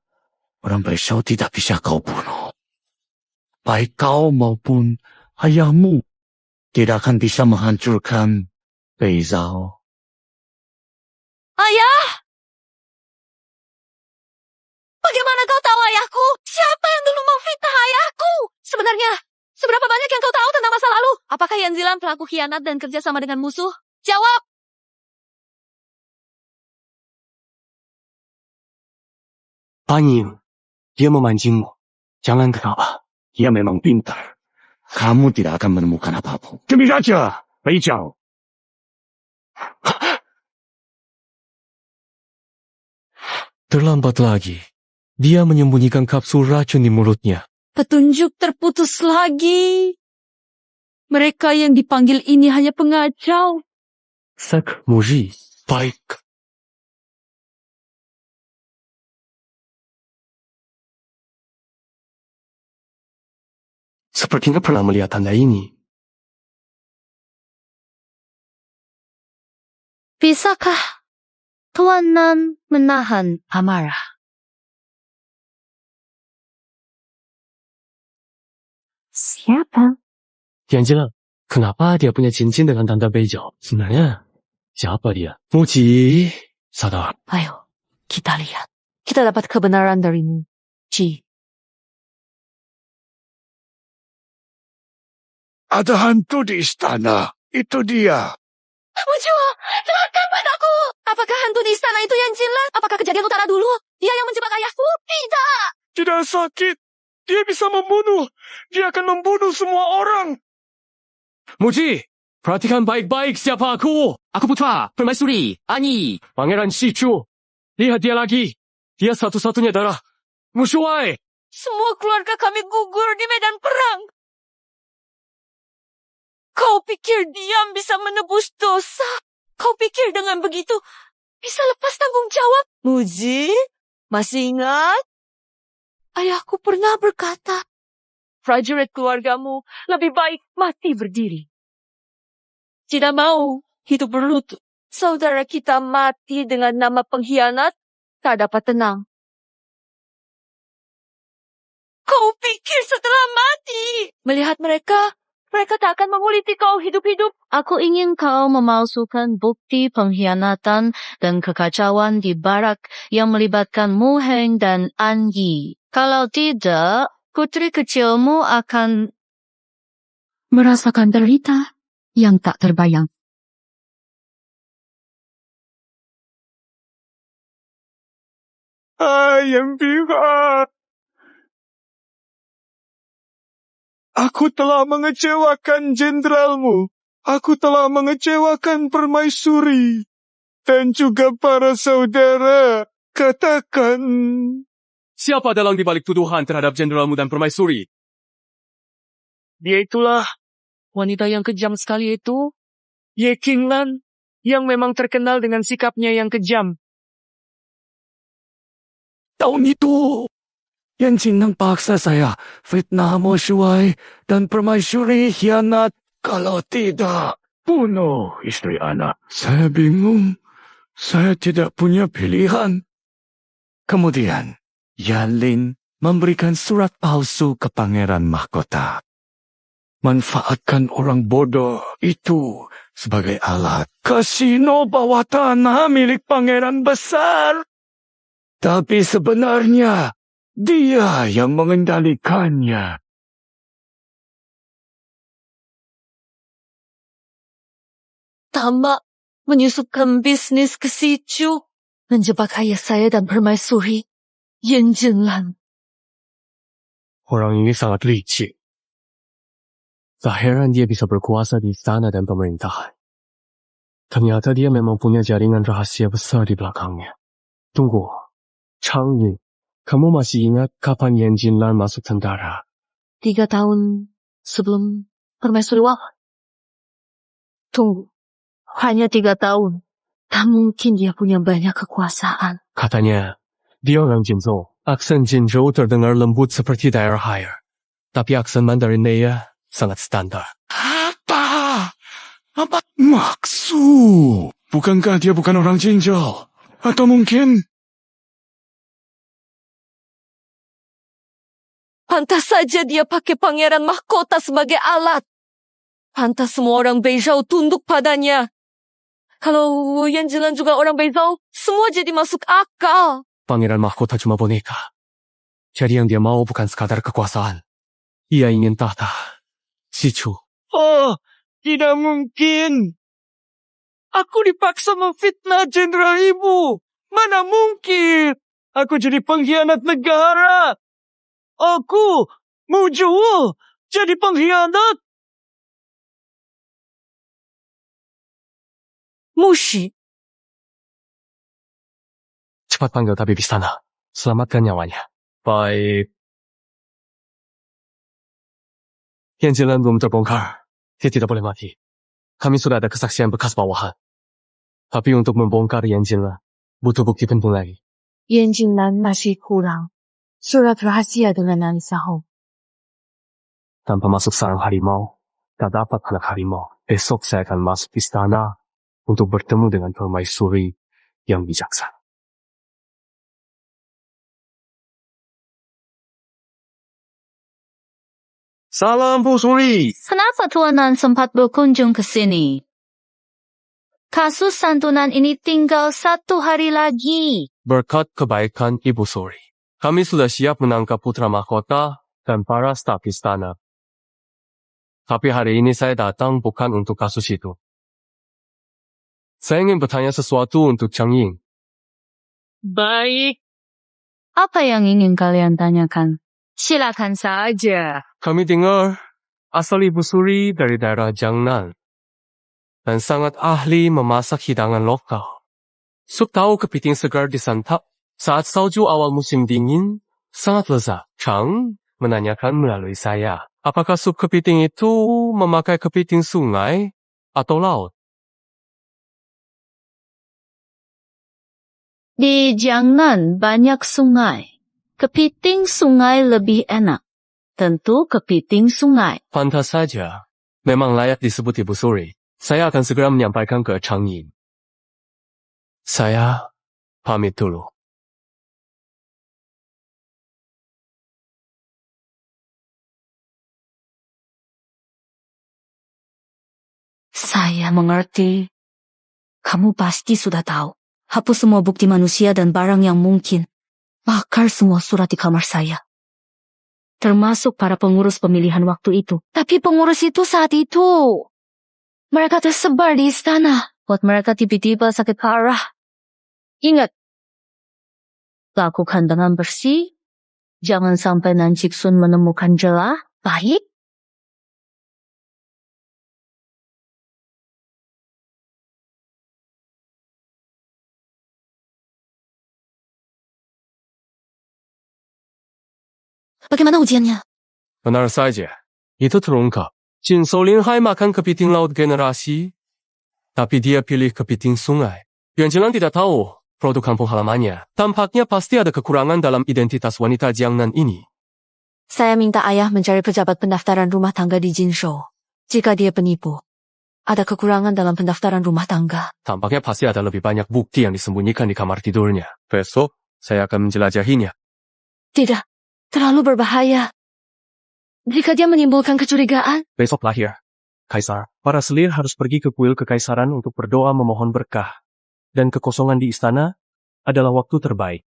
Orang Beizhou tidak bisa kau bunuh. Baik kau maupun ayahmu tidak akan bisa menghancurkan Beizhou. Ayah! Bagaimana kau tahu ayahku? Siapa yang dulu memfitnah ayahku? Sebenarnya, seberapa banyak yang kau tahu tentang masa lalu? Apakah Yan Zilan pelaku khianat dan kerjasama dengan musuh? Jawab! Anjing, dia memancingmu. Jangan ketawa. Dia memang pintar. Kamu tidak akan menemukan apapun. Demi raja, Beizhou. Terlambat lagi. Dia menyembunyikan kapsul racun di mulutnya. Petunjuk terputus lagi. Mereka yang dipanggil ini hanya pengacau. Sak Muji, baik. Sepertinya pernah melihat tanda ini. Bisakah Tuan Nan menahan amarah? Siapa? Yan Jilang, kenapa dia punya cincin dengan tanda Beizhou? Sebenarnya, siapa dia? Muji, sadar. Ayo, kita lihat. Kita dapat kebenaran darimu, Ji. Ada hantu di istana. Itu dia. Mujo, serahkan padaku. Apakah hantu di istana itu Yan Jilan? Apakah kejadian utara dulu? Dia yang menjebak ayahku? Tidak. Tidak sakit. Dia bisa membunuh. Dia akan membunuh semua orang. Muji, perhatikan baik-baik siapa aku. Aku putra, permaisuri, Ani, Pangeran Shichu. Lihat dia lagi. Dia satu-satunya darah Mushuai. Semua keluarga kami gugur di medan perang. Kau pikir diam bisa menebus dosa? Kau pikir dengan begitu bisa lepas tanggung jawab? Muji, masih ingat? Ayahku pernah berkata, prajurit keluargamu lebih baik mati berdiri. Tidak mau hidup berlutut. Saudara kita mati dengan nama pengkhianat, tak dapat tenang. Kau pikir setelah mati, melihat mereka tak akan menguliti kau hidup-hidup. Aku ingin kau memalsukan bukti pengkhianatan dan kekacauan di barak yang melibatkan Mu Heng dan An Yi. Kalau tidak, putri kecilmu akan merasakan derita yang tak terbayang. Ayam pihak. Aku telah mengecewakan jenderalmu. Aku telah mengecewakan permaisuri. Dan juga para saudara. Katakan. Siapa dalang di balik tuduhan terhadap jenderalmu dan permaisuri? Dia itulah wanita yang kejam sekali itu. Ye Qinglan, yang memang terkenal dengan sikapnya yang kejam. Tahun itu, Yan Qinglan paksa saya fitnah Mushuai dan permaisuri hianat. Kalau tidak, bunuh istri anak. Saya bingung. Saya tidak punya pilihan. Kemudian, Yanlin memberikan surat palsu ke Pangeran Mahkota. Manfaatkan orang bodoh itu sebagai alat kasino bawah tanah milik Pangeran Besar. Tapi sebenarnya, dia yang mengendalikannya. Tama menyusupkan bisnis ke situ, menjebak ayah saya dan permaisuri, Yan Jinlan. Orang ini sangat licik. Tak heran dia bisa berkuasa di istana dan pemerintahan. Ternyata dia memang punya jaringan rahasia besar di belakangnya. Tunggu, Chang Ying, kamu masih ingat kapan Yan Jinlan masuk tentara? 3 tahun sebelum permaisuri wafat. Tunggu, hanya 3 tahun. Tak mungkin dia punya banyak kekuasaan. Katanya, dia orang Jinzhou. Aksen Jinzhou terdengar lembut seperti daerah Haier. Tapi aksen Mandarin dia sangat standar. Apa? Apa maksud? Bukankah dia bukan orang Jinzhou? Atau mungkin... Pantas saja dia pakai Pangeran Mahkota sebagai alat. Pantas semua orang Beizhou tunduk padanya. Kalau Yan Jinlan juga orang Beizhou, semua jadi masuk akal. Pangeran Mahkota cuma boneka. Jadi yang dia mau bukan sekadar kekuasaan. Ia ingin tahta. Sichu. Oh, tidak mungkin. Aku dipaksa memfitnah jenderal ibu. Mana mungkin? Aku jadi pengkhianat negara. Aku mau jual jadi pengkhianat. Mushi, Cepat panggil tabib istana. Selamatkan nyawanya. Baik. Yan Jinlan belum terbongkar. Dia tidak boleh mati. Kami sudah ada kesaksian bekas bawahan. Tapi untuk membongkar Yan Jinlan, butuh bukti penting lagi. Yan Jinlan masih kurang. Surat rahasia dengan Nalisa Hong. Tanpa masuk sarang harimau, tak dapat anak harimau. Besok saya akan masuk istana untuk bertemu dengan permaisuri yang bijaksana. Salam Bu Suri. Kenapa Tuanan sempat berkunjung ke sini? Kasus santunan ini tinggal 1 hari lagi. Berkat kebaikan Ibu Suri, kami sudah siap menangkap putra mahkota dan para staf istana. Tapi hari ini saya datang bukan untuk kasus itu. Saya ingin bertanya sesuatu untuk Chang Ying. Baik, Apa yang ingin kalian tanyakan? Silakan saja. Kami dengar asal Ibu Suri dari daerah Jiangnan dan sangat ahli memasak hidangan lokal. Sup tahu kepiting segar disantap saat salju awal musim dingin sangat lezat. Chang menanyakan melalui saya, apakah sup kepiting itu memakai kepiting sungai atau laut? Di Jiangnan banyak sungai. Kepiting sungai lebih enak. Tentu kepiting sungai. Pantas saja. Memang layak disebut Ibu Suri. Saya akan segera menyampaikan ke Chang Ying. Saya pamit dulu. saya mengerti. Kamu pasti sudah tahu. Hapus semua bukti manusia dan barang yang mungkin. Bakar semua surat di kamar saya. Termasuk para pengurus pemilihan waktu itu. Tapi pengurus itu saat itu, mereka tersebar di istana. Buat mereka tiba-tiba sakit parah. Ingat, lakukan dengan bersih. Jangan sampai Nancik Sun menemukan celah. Baik? Bagaimana ujiannya? Benar saja. Itu terungkap. Jin Solinghai makan kepiting laut generasi, tapi dia pilih kepiting sungai. Yan Jinlan tidak tahu produk kampung halamannya. Tampaknya pasti ada kekurangan dalam identitas wanita Jiangnan ini. Saya minta ayah mencari pejabat pendaftaran rumah tangga di Jinzhou. Jika dia penipu, ada kekurangan dalam pendaftaran rumah tangga. Tampaknya pasti ada lebih banyak bukti yang disembunyikan di kamar tidurnya. Besok, saya akan menjelajahinya. Tidak, terlalu berbahaya. Jika dia menimbulkan kecurigaan, Besok lahir. Kaisar, para selir harus pergi ke kuil kekaisaran untuk berdoa memohon berkah. Dan kekosongan di istana adalah waktu terbaik.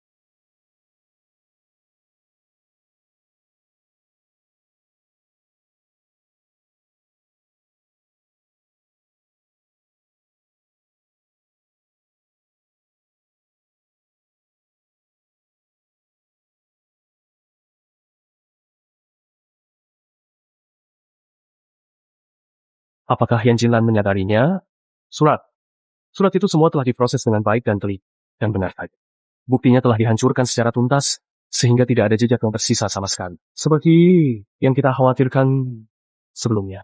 Apakah Yan Jinlan menyadarinya? Surat itu semua telah diproses dengan baik dan teliti, dan benar saja. Buktinya telah dihancurkan secara tuntas, sehingga tidak ada jejak yang tersisa sama sekali. Seperti yang kita khawatirkan sebelumnya.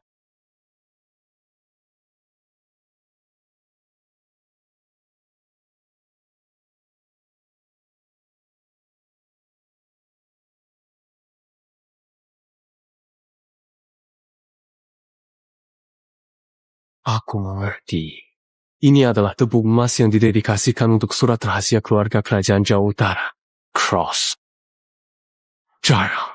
Aku mengerti. Ini adalah tepung emas yang didedikasikan untuk surat rahasia keluarga kerajaan Jauh Utara. Cross. Jarang.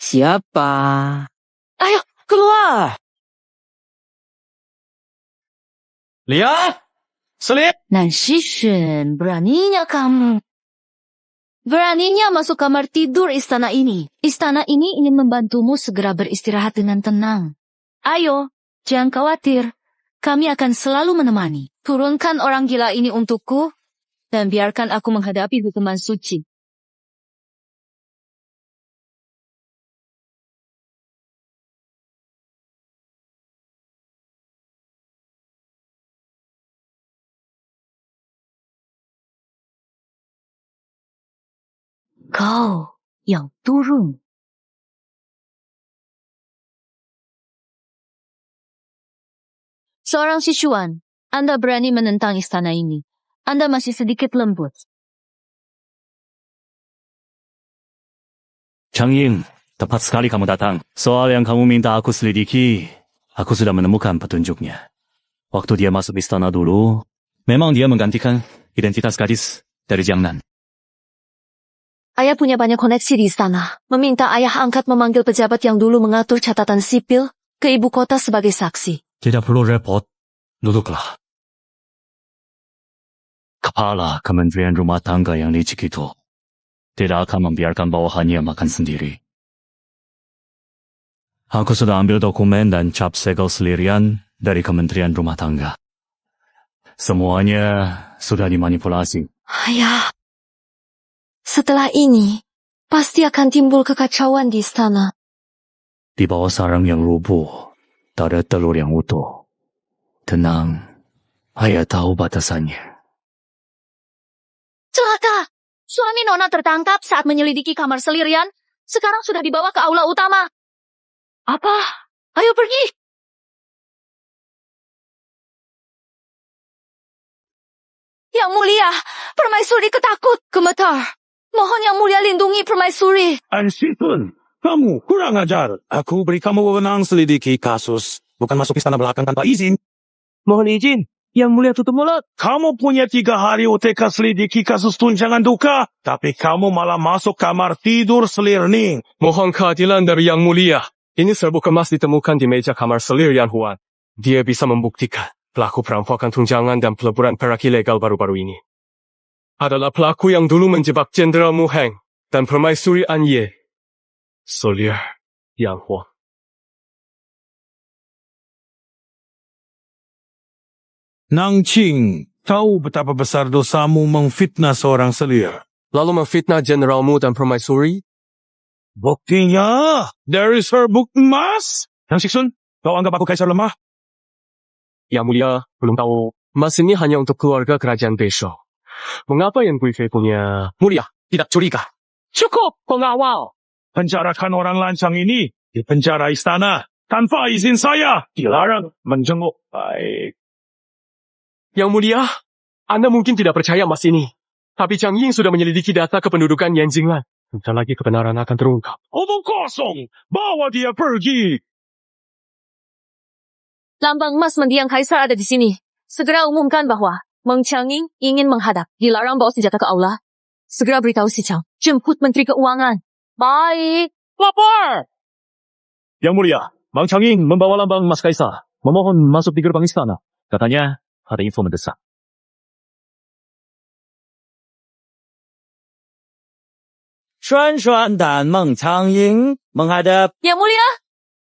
Siapa? ayo, keluar! Lihat! Selir! Nan Shishun, beraninya kamu. Beraninya masuk kamar tidur istana ini. Istana ini ingin membantumu segera beristirahat dengan tenang. Ayo, jangan khawatir. Kami akan selalu menemani. Turunkan orang gila ini untukku, dan biarkan aku menghadapi hukuman suci. Kau yang turun. Seorang siswan, Anda berani menentang istana ini. Anda masih sedikit lembut. Chang Ying, tepat sekali kamu datang. Soal yang kamu minta aku selidiki, aku sudah menemukan petunjuknya. Waktu dia masuk istana dulu, memang dia menggantikan identitas gadis dari Jiangnan. Ayah punya banyak koneksi di istana. Meminta ayah angkat memanggil pejabat yang dulu mengatur catatan sipil ke ibu kota sebagai saksi. Tidak perlu repot, duduklah. Kepala Kementerian Rumah Tangga yang licik itu tidak akan membiarkan bawahannya makan sendiri. Aku sudah ambil dokumen dan cap segel selirian dari Kementerian Rumah Tangga. Semuanya sudah dimanipulasi. Ayah, setelah ini, pasti akan timbul kekacauan di istana. Di bawah sarang yang rubuh, tak ada telur yang utuh. Tenang, ayah tahu batasannya. Celaka! Suami Nona tertangkap saat menyelidiki kamar selirian. Sekarang sudah dibawa ke aula utama. Apa? Ayo pergi! Yang mulia, Permaisuri ketakut. Gemetar. Mohon Yang Mulia lindungi Permaisuri. Ansitun, kamu kurang ajar. Aku beri kamu wewenang selidiki kasus, bukan masuk istana belakang tanpa izin. Mohon izin, Yang Mulia tutup mulut. Kamu punya 3 hari UTK selidiki kasus tunjangan duka, tapi kamu malah masuk kamar tidur selir ning. Mohon keadilan dari Yang Mulia. Ini serbuk emas ditemukan di meja kamar selir Yan Huan. Dia bisa membuktikan pelaku perampokan tunjangan dan peleburan perak ilegal baru-baru ini adalah pelaku yang dulu menjebak Jenderal Mu Heng dan Permaisuri An Ye. Selir Yan Huan. Nang Qing, tahu betapa besar dosamu memfitnah seorang selir. Lalu memfitnah Jenderal Mu dan Permaisuri? Buktinya, dari serbuk emas. Yang Shixun, kau anggap aku kaisar lemah? Yang Mulia, belum tahu. Emas ini hanya untuk keluarga kerajaan besok. Mengapa Yan Guifei punya? Mulia, tidak curiga. Cukup, pengawal. Penjarakan orang lancang ini, di penjara istana tanpa izin saya. Dilarang menjenguk. Baik. Yang mulia, Anda mungkin tidak percaya mas ini. Tapi Chang Ying sudah menyelidiki data kependudukan Yan Jinglan. Bentar lagi kebenaran akan terungkap. Omong kosong. Bawa dia pergi. Lambang emas mendiang kaisar ada di sini. Segera umumkan bahwa Meng Changing ingin menghadap. Dilarang bawa senjata ke aula. Segera beritahu si Chang. Jemput Menteri Keuangan. Baik. Lapor! Yang Mulia, Mang Changying membawa lambang emas kaisar. Memohon masuk di gerbang istana. Katanya ada info mendesak. Xuan Xuan dan Meng Changying menghadap. Yang Mulia,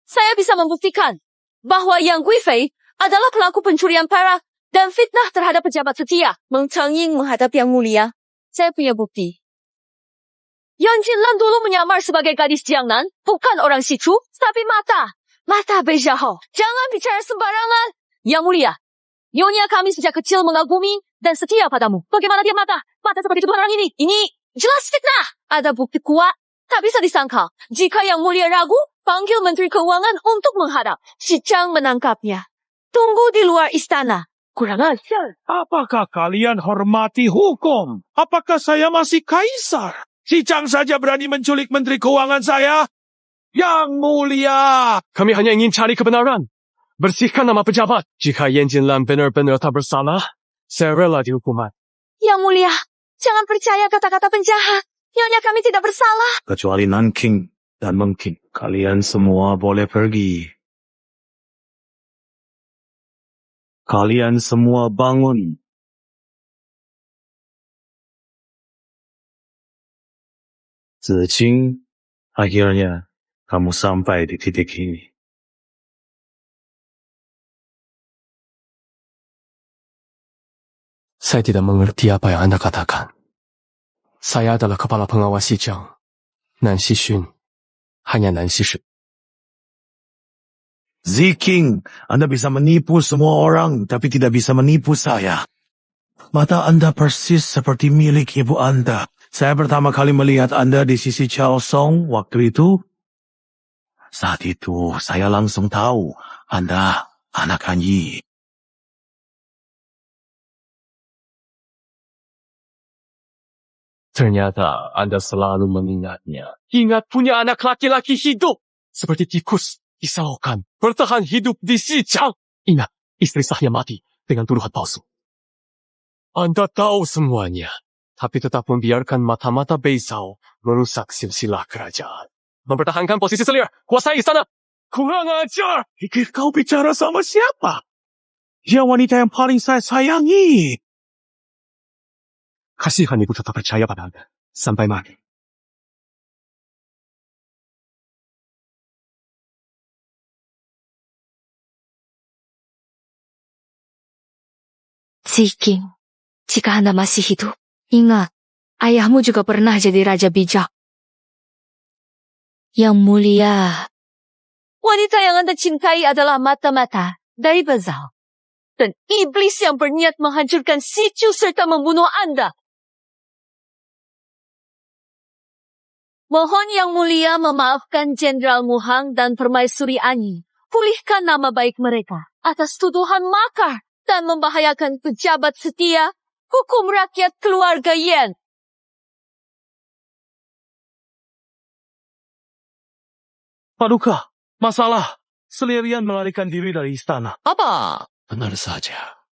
saya bisa membuktikan bahwa Yang Guifei adalah pelaku pencurian perak dan fitnah terhadap pejabat setia. Meng Changying menghadap Yang Mulia. Saya punya bukti. Yan Jinlan dulu menyamar sebagai gadis Jiangnan, bukan orang Sichu, tapi Mata Beijaho. Jangan bicara sembarangan. Yang Mulia, nyonya kami sejak kecil mengagumi dan setia padamu. Bagaimana dia mata seperti tuduhan orang ini? Ini jelas fitnah. Ada bukti kuat, tak bisa disangkal. Jika Yang Mulia ragu, panggil Menteri Keuangan untuk menghadap. Si Chang menangkapnya. Tunggu di luar istana. Kurang ajar. Apakah kalian hormati hukum? Apakah saya masih kaisar? Si Chang saja berani menculik Menteri Keuangan saya? Yang Mulia! Kami hanya ingin cari kebenaran. Bersihkan nama pejabat. Jika Yan Jinlan benar-benar tak bersalah, saya rela dihukuman. Yang Mulia, jangan percaya kata-kata penjahat. Nyonya kami tidak bersalah. Kecuali Nanking dan Mengking. Kalian semua boleh pergi. Kalian semua bangun. Ziqing, akhirnya kamu sampai di titik ini. Saya tidak mengerti apa yang Anda katakan. Saya adalah kepala pengawas si Chang. Nan Xixun, hanya Nan Xixun. Ziqing, Anda bisa menipu semua orang, tapi tidak bisa menipu saya. Mata Anda persis seperti milik ibu Anda. Saya pertama kali melihat Anda di sisi Chao Song waktu itu. Saat itu, saya langsung tahu Anda anak Han Yi. Ternyata Anda selalu mengingatnya. Ingat punya anak laki-laki hidup. Seperti tikus, risaukan, bertahan hidup di si Chang. Ingat, istri saya mati dengan tuduhan palsu. Anda tahu semuanya. Tapi tetap membiarkan mata-mata Beizhao merusak silsilah kerajaan. Mempertahankan posisi selir, kuasai istana. Kurang ajar! Pikir kau bicara sama siapa? Dia wanita yang paling saya sayangi. Kasihan ibu tetap percaya pada Anda. Sampai mati. Ziqing, jika Anda masih hidup, ingat, ayahmu juga pernah jadi raja bijak. Yang Mulia, wanita yang Anda cintai adalah mata-mata dari Beizhao. Dan iblis yang berniat menghancurkan Sichu serta membunuh Anda. Mohon Yang Mulia memaafkan Jenderal Muhang dan Permaisuri Anyi. Pulihkan nama baik mereka atas tuduhan makar dan membahayakan pejabat setia hukum rakyat keluarga Yan. Paduka, masalah. Selirian melarikan diri dari istana. Apa? Benar saja.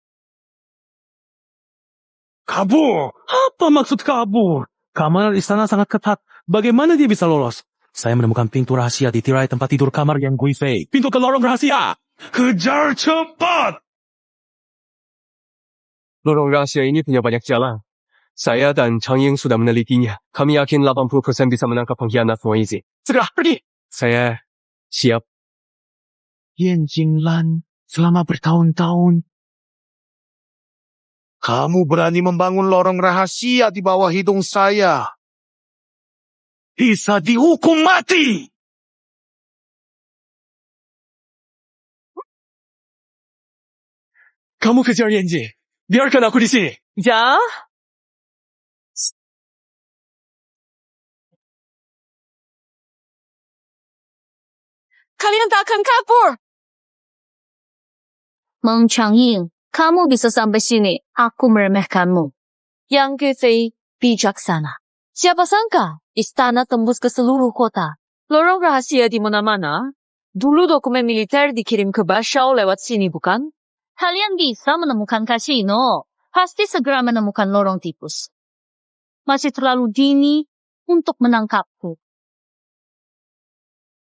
Kabur? Apa maksud kabur? Kamar istana sangat ketat. Bagaimana dia bisa lolos? Saya menemukan pintu rahasia di tirai tempat tidur kamar Yang Guifei. Pintu ke lorong rahasia. Kejar cepat! Lorong rahasia ini punya banyak jalan. Saya dan Chang Ying sudah menelitinya. Kami yakin 80% bisa menangkap pengkhianat Moizi. Segera pergi! Saya siap. Yan Jinglan selama bertahun-tahun. Kamu berani membangun lorong rahasia di bawah hidung saya. Bisa dihukum mati! Kamu kejar Yanji. Biarkan aku di sini. Ya? Kalian tak akan kabur. Meng Changying, kamu bisa sampai sini. Aku meremehkanmu. Yang Gefei bijaksana. Siapa sangka istana tembus ke seluruh kota. Lorong rahasia di mana-mana. Dulu dokumen militer dikirim ke Bashau lewat sini, bukan? Kalian bisa menemukan kasino. Pasti segera menemukan lorong tikus. Masih terlalu dini untuk menangkapku.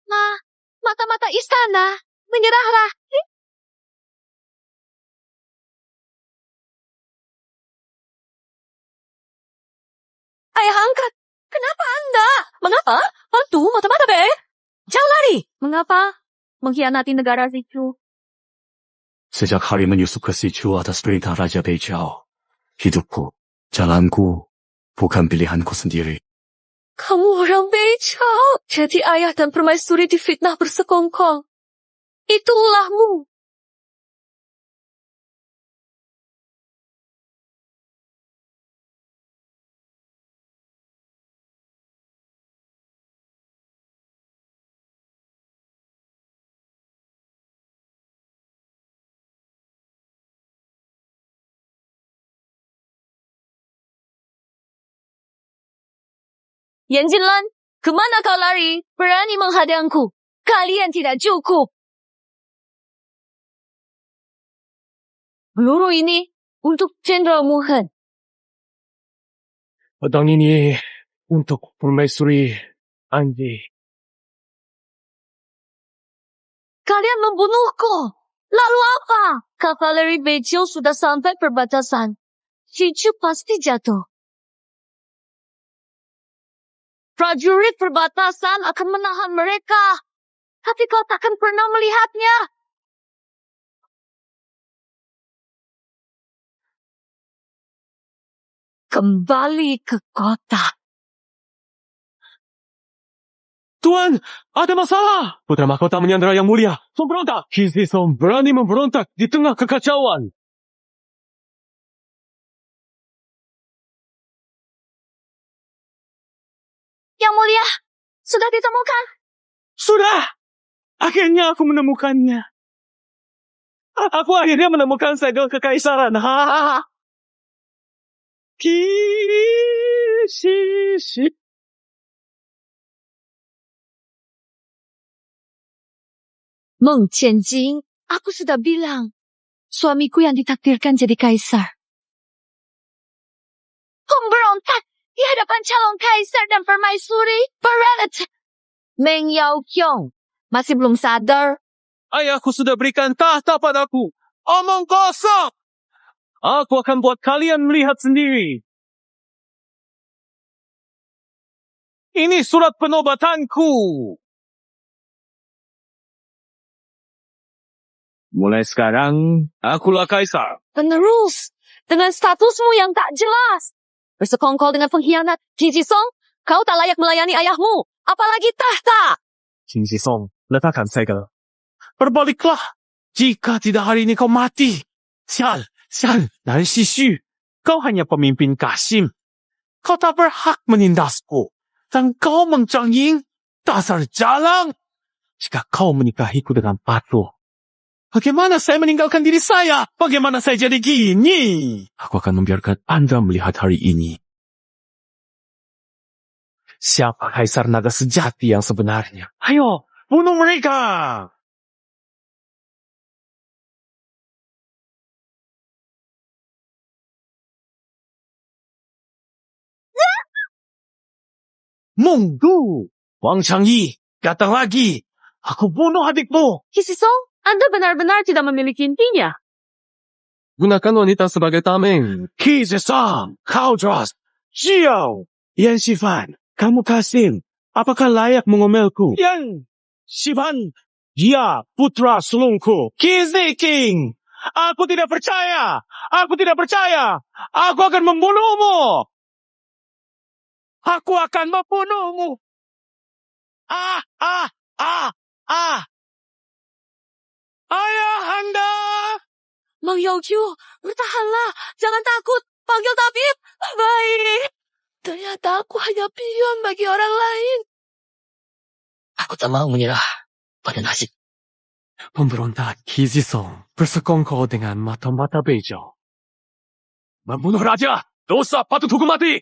Nah, mata-mata istana. Menyerahlah. Ayah angkat. Kenapa Anda? Mengapa? Bantu mata-mata, Be. Jangan lari. Mengapa mengkhianati negara situ? Sejak hari menyusup ke situ atas perintah Raja Beijao, hidupku, jalanku, bukan pilihanku sendiri. Kamu orang Beijao. Jadi ayah dan permaisuri difitnah bersekongkol. Itu ulahmu. Yan Jinlan, kemana kau lari? Berani menghadangku. Kalian tidak cukup. Peluru ini untuk Jenderal Mu Hen. Pedang ini untuk permaisuri Anji. Kalian membunuhku. Lalu apa? Kavaleri Beijing sudah sampai perbatasan. Cicu pasti jatuh. Prajurit perbatasan akan menahan mereka. Tapi kau takkan pernah melihatnya. Kembali ke kota. Tuan, ada masalah. Putra mahkota menyandera yang mulia. Pemberontak. Kizi Song berani memberontak di tengah kekacauan. Yang mulia, sudah ditemukan. Sudah. Akhirnya aku menemukannya. Aku akhirnya menemukan segel kekaisaran. Kishi. Meng Qianjing, aku sudah bilang. Suamiku yang ditakdirkan jadi kaisar. Pemberontak di hadapan calon kaisar dan permaisuri. Berelet. Meng Yaoqiong, masih belum sadar. Ayahku sudah berikan tahta padaku. Omong kosong. Aku akan buat kalian melihat sendiri. Ini surat penobatanku. Mulai sekarang, akulah kaisar. Penerus, dengan statusmu yang tak jelas. Bersekongkol dengan pengkhianat. Qin Shi Song, kau tak layak melayani ayahmu. Apalagi tahta. Qin Shi Song, letakkan segel. Berbaliklah. Jika tidak hari ini kau mati. Sial, dari Xu. Kau hanya pemimpin Kasim. Kau tak berhak menindasku. Dan kau Meng Changying, dasar jalang. Jika kau menikahiku dengan patuh. Bagaimana saya meninggalkan diri saya? Bagaimana saya jadi gini? Aku akan membiarkan Anda melihat hari ini. Siapa kaisar naga sejati yang sebenarnya? Ayo, bunuh mereka! Mengdu! Wang Changyi, datang lagi! Aku bunuh adikmu! Qin Shi Song, Anda benar-benar tidak memiliki intinya. Gunakan wanita sebagai tameng. Qin Shi Song, kau jelas. Xiao, Yan Shifan, kamu Kasim. Apakah layak mengomelku? Yan Shifan, dia putra sulungku. Qin Shi King, aku tidak percaya. Aku tidak percaya. Aku akan membunuhmu. Aku akan membunuhmu. Ayah Anda! Mang Yaoqiu, bertahanlah. Jangan takut. Panggil tabib. Baik. Ternyata aku hanya pion bagi orang lain. Aku tak mau menyerah. pada nasib. Pemberontak Kizisong bersekongkol dengan mata-mata bejo. Membunuh raja, dosa patut hukum mati.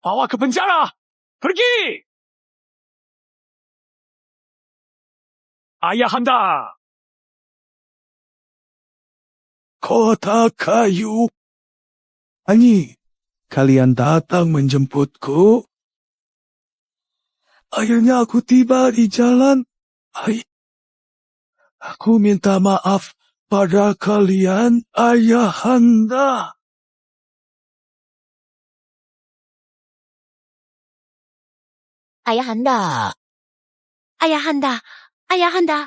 Bawa ke penjara. Pergi! Ayahanda! Kota kayu. Anyi, kalian datang menjemputku. Akhirnya aku tiba di jalan. Aku minta maaf pada kalian, Ayahanda. Ayahanda. Ayahanda. Ayahanda.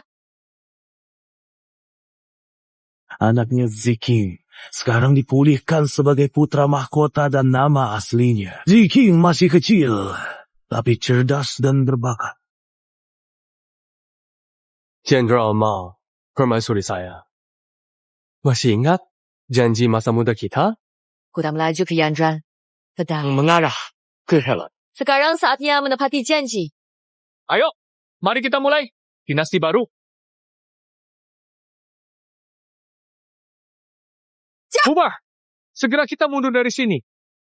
Anaknya Ziking sekarang dipulihkan sebagai putra mahkota dan nama aslinya. Ziking masih kecil, tapi cerdas dan berbakat. Jenderal Mao, permaisuri saya. Masih ingat janji masa muda kita? Kuda melaju ke Yandran. Pedang. Mengarah ke Helen. Sekarang saatnya menepati janji. Ayo, mari kita mulai. Dinasti baru. Bubar! Segera kita mundur dari sini.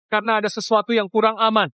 Karena ada sesuatu yang kurang aman.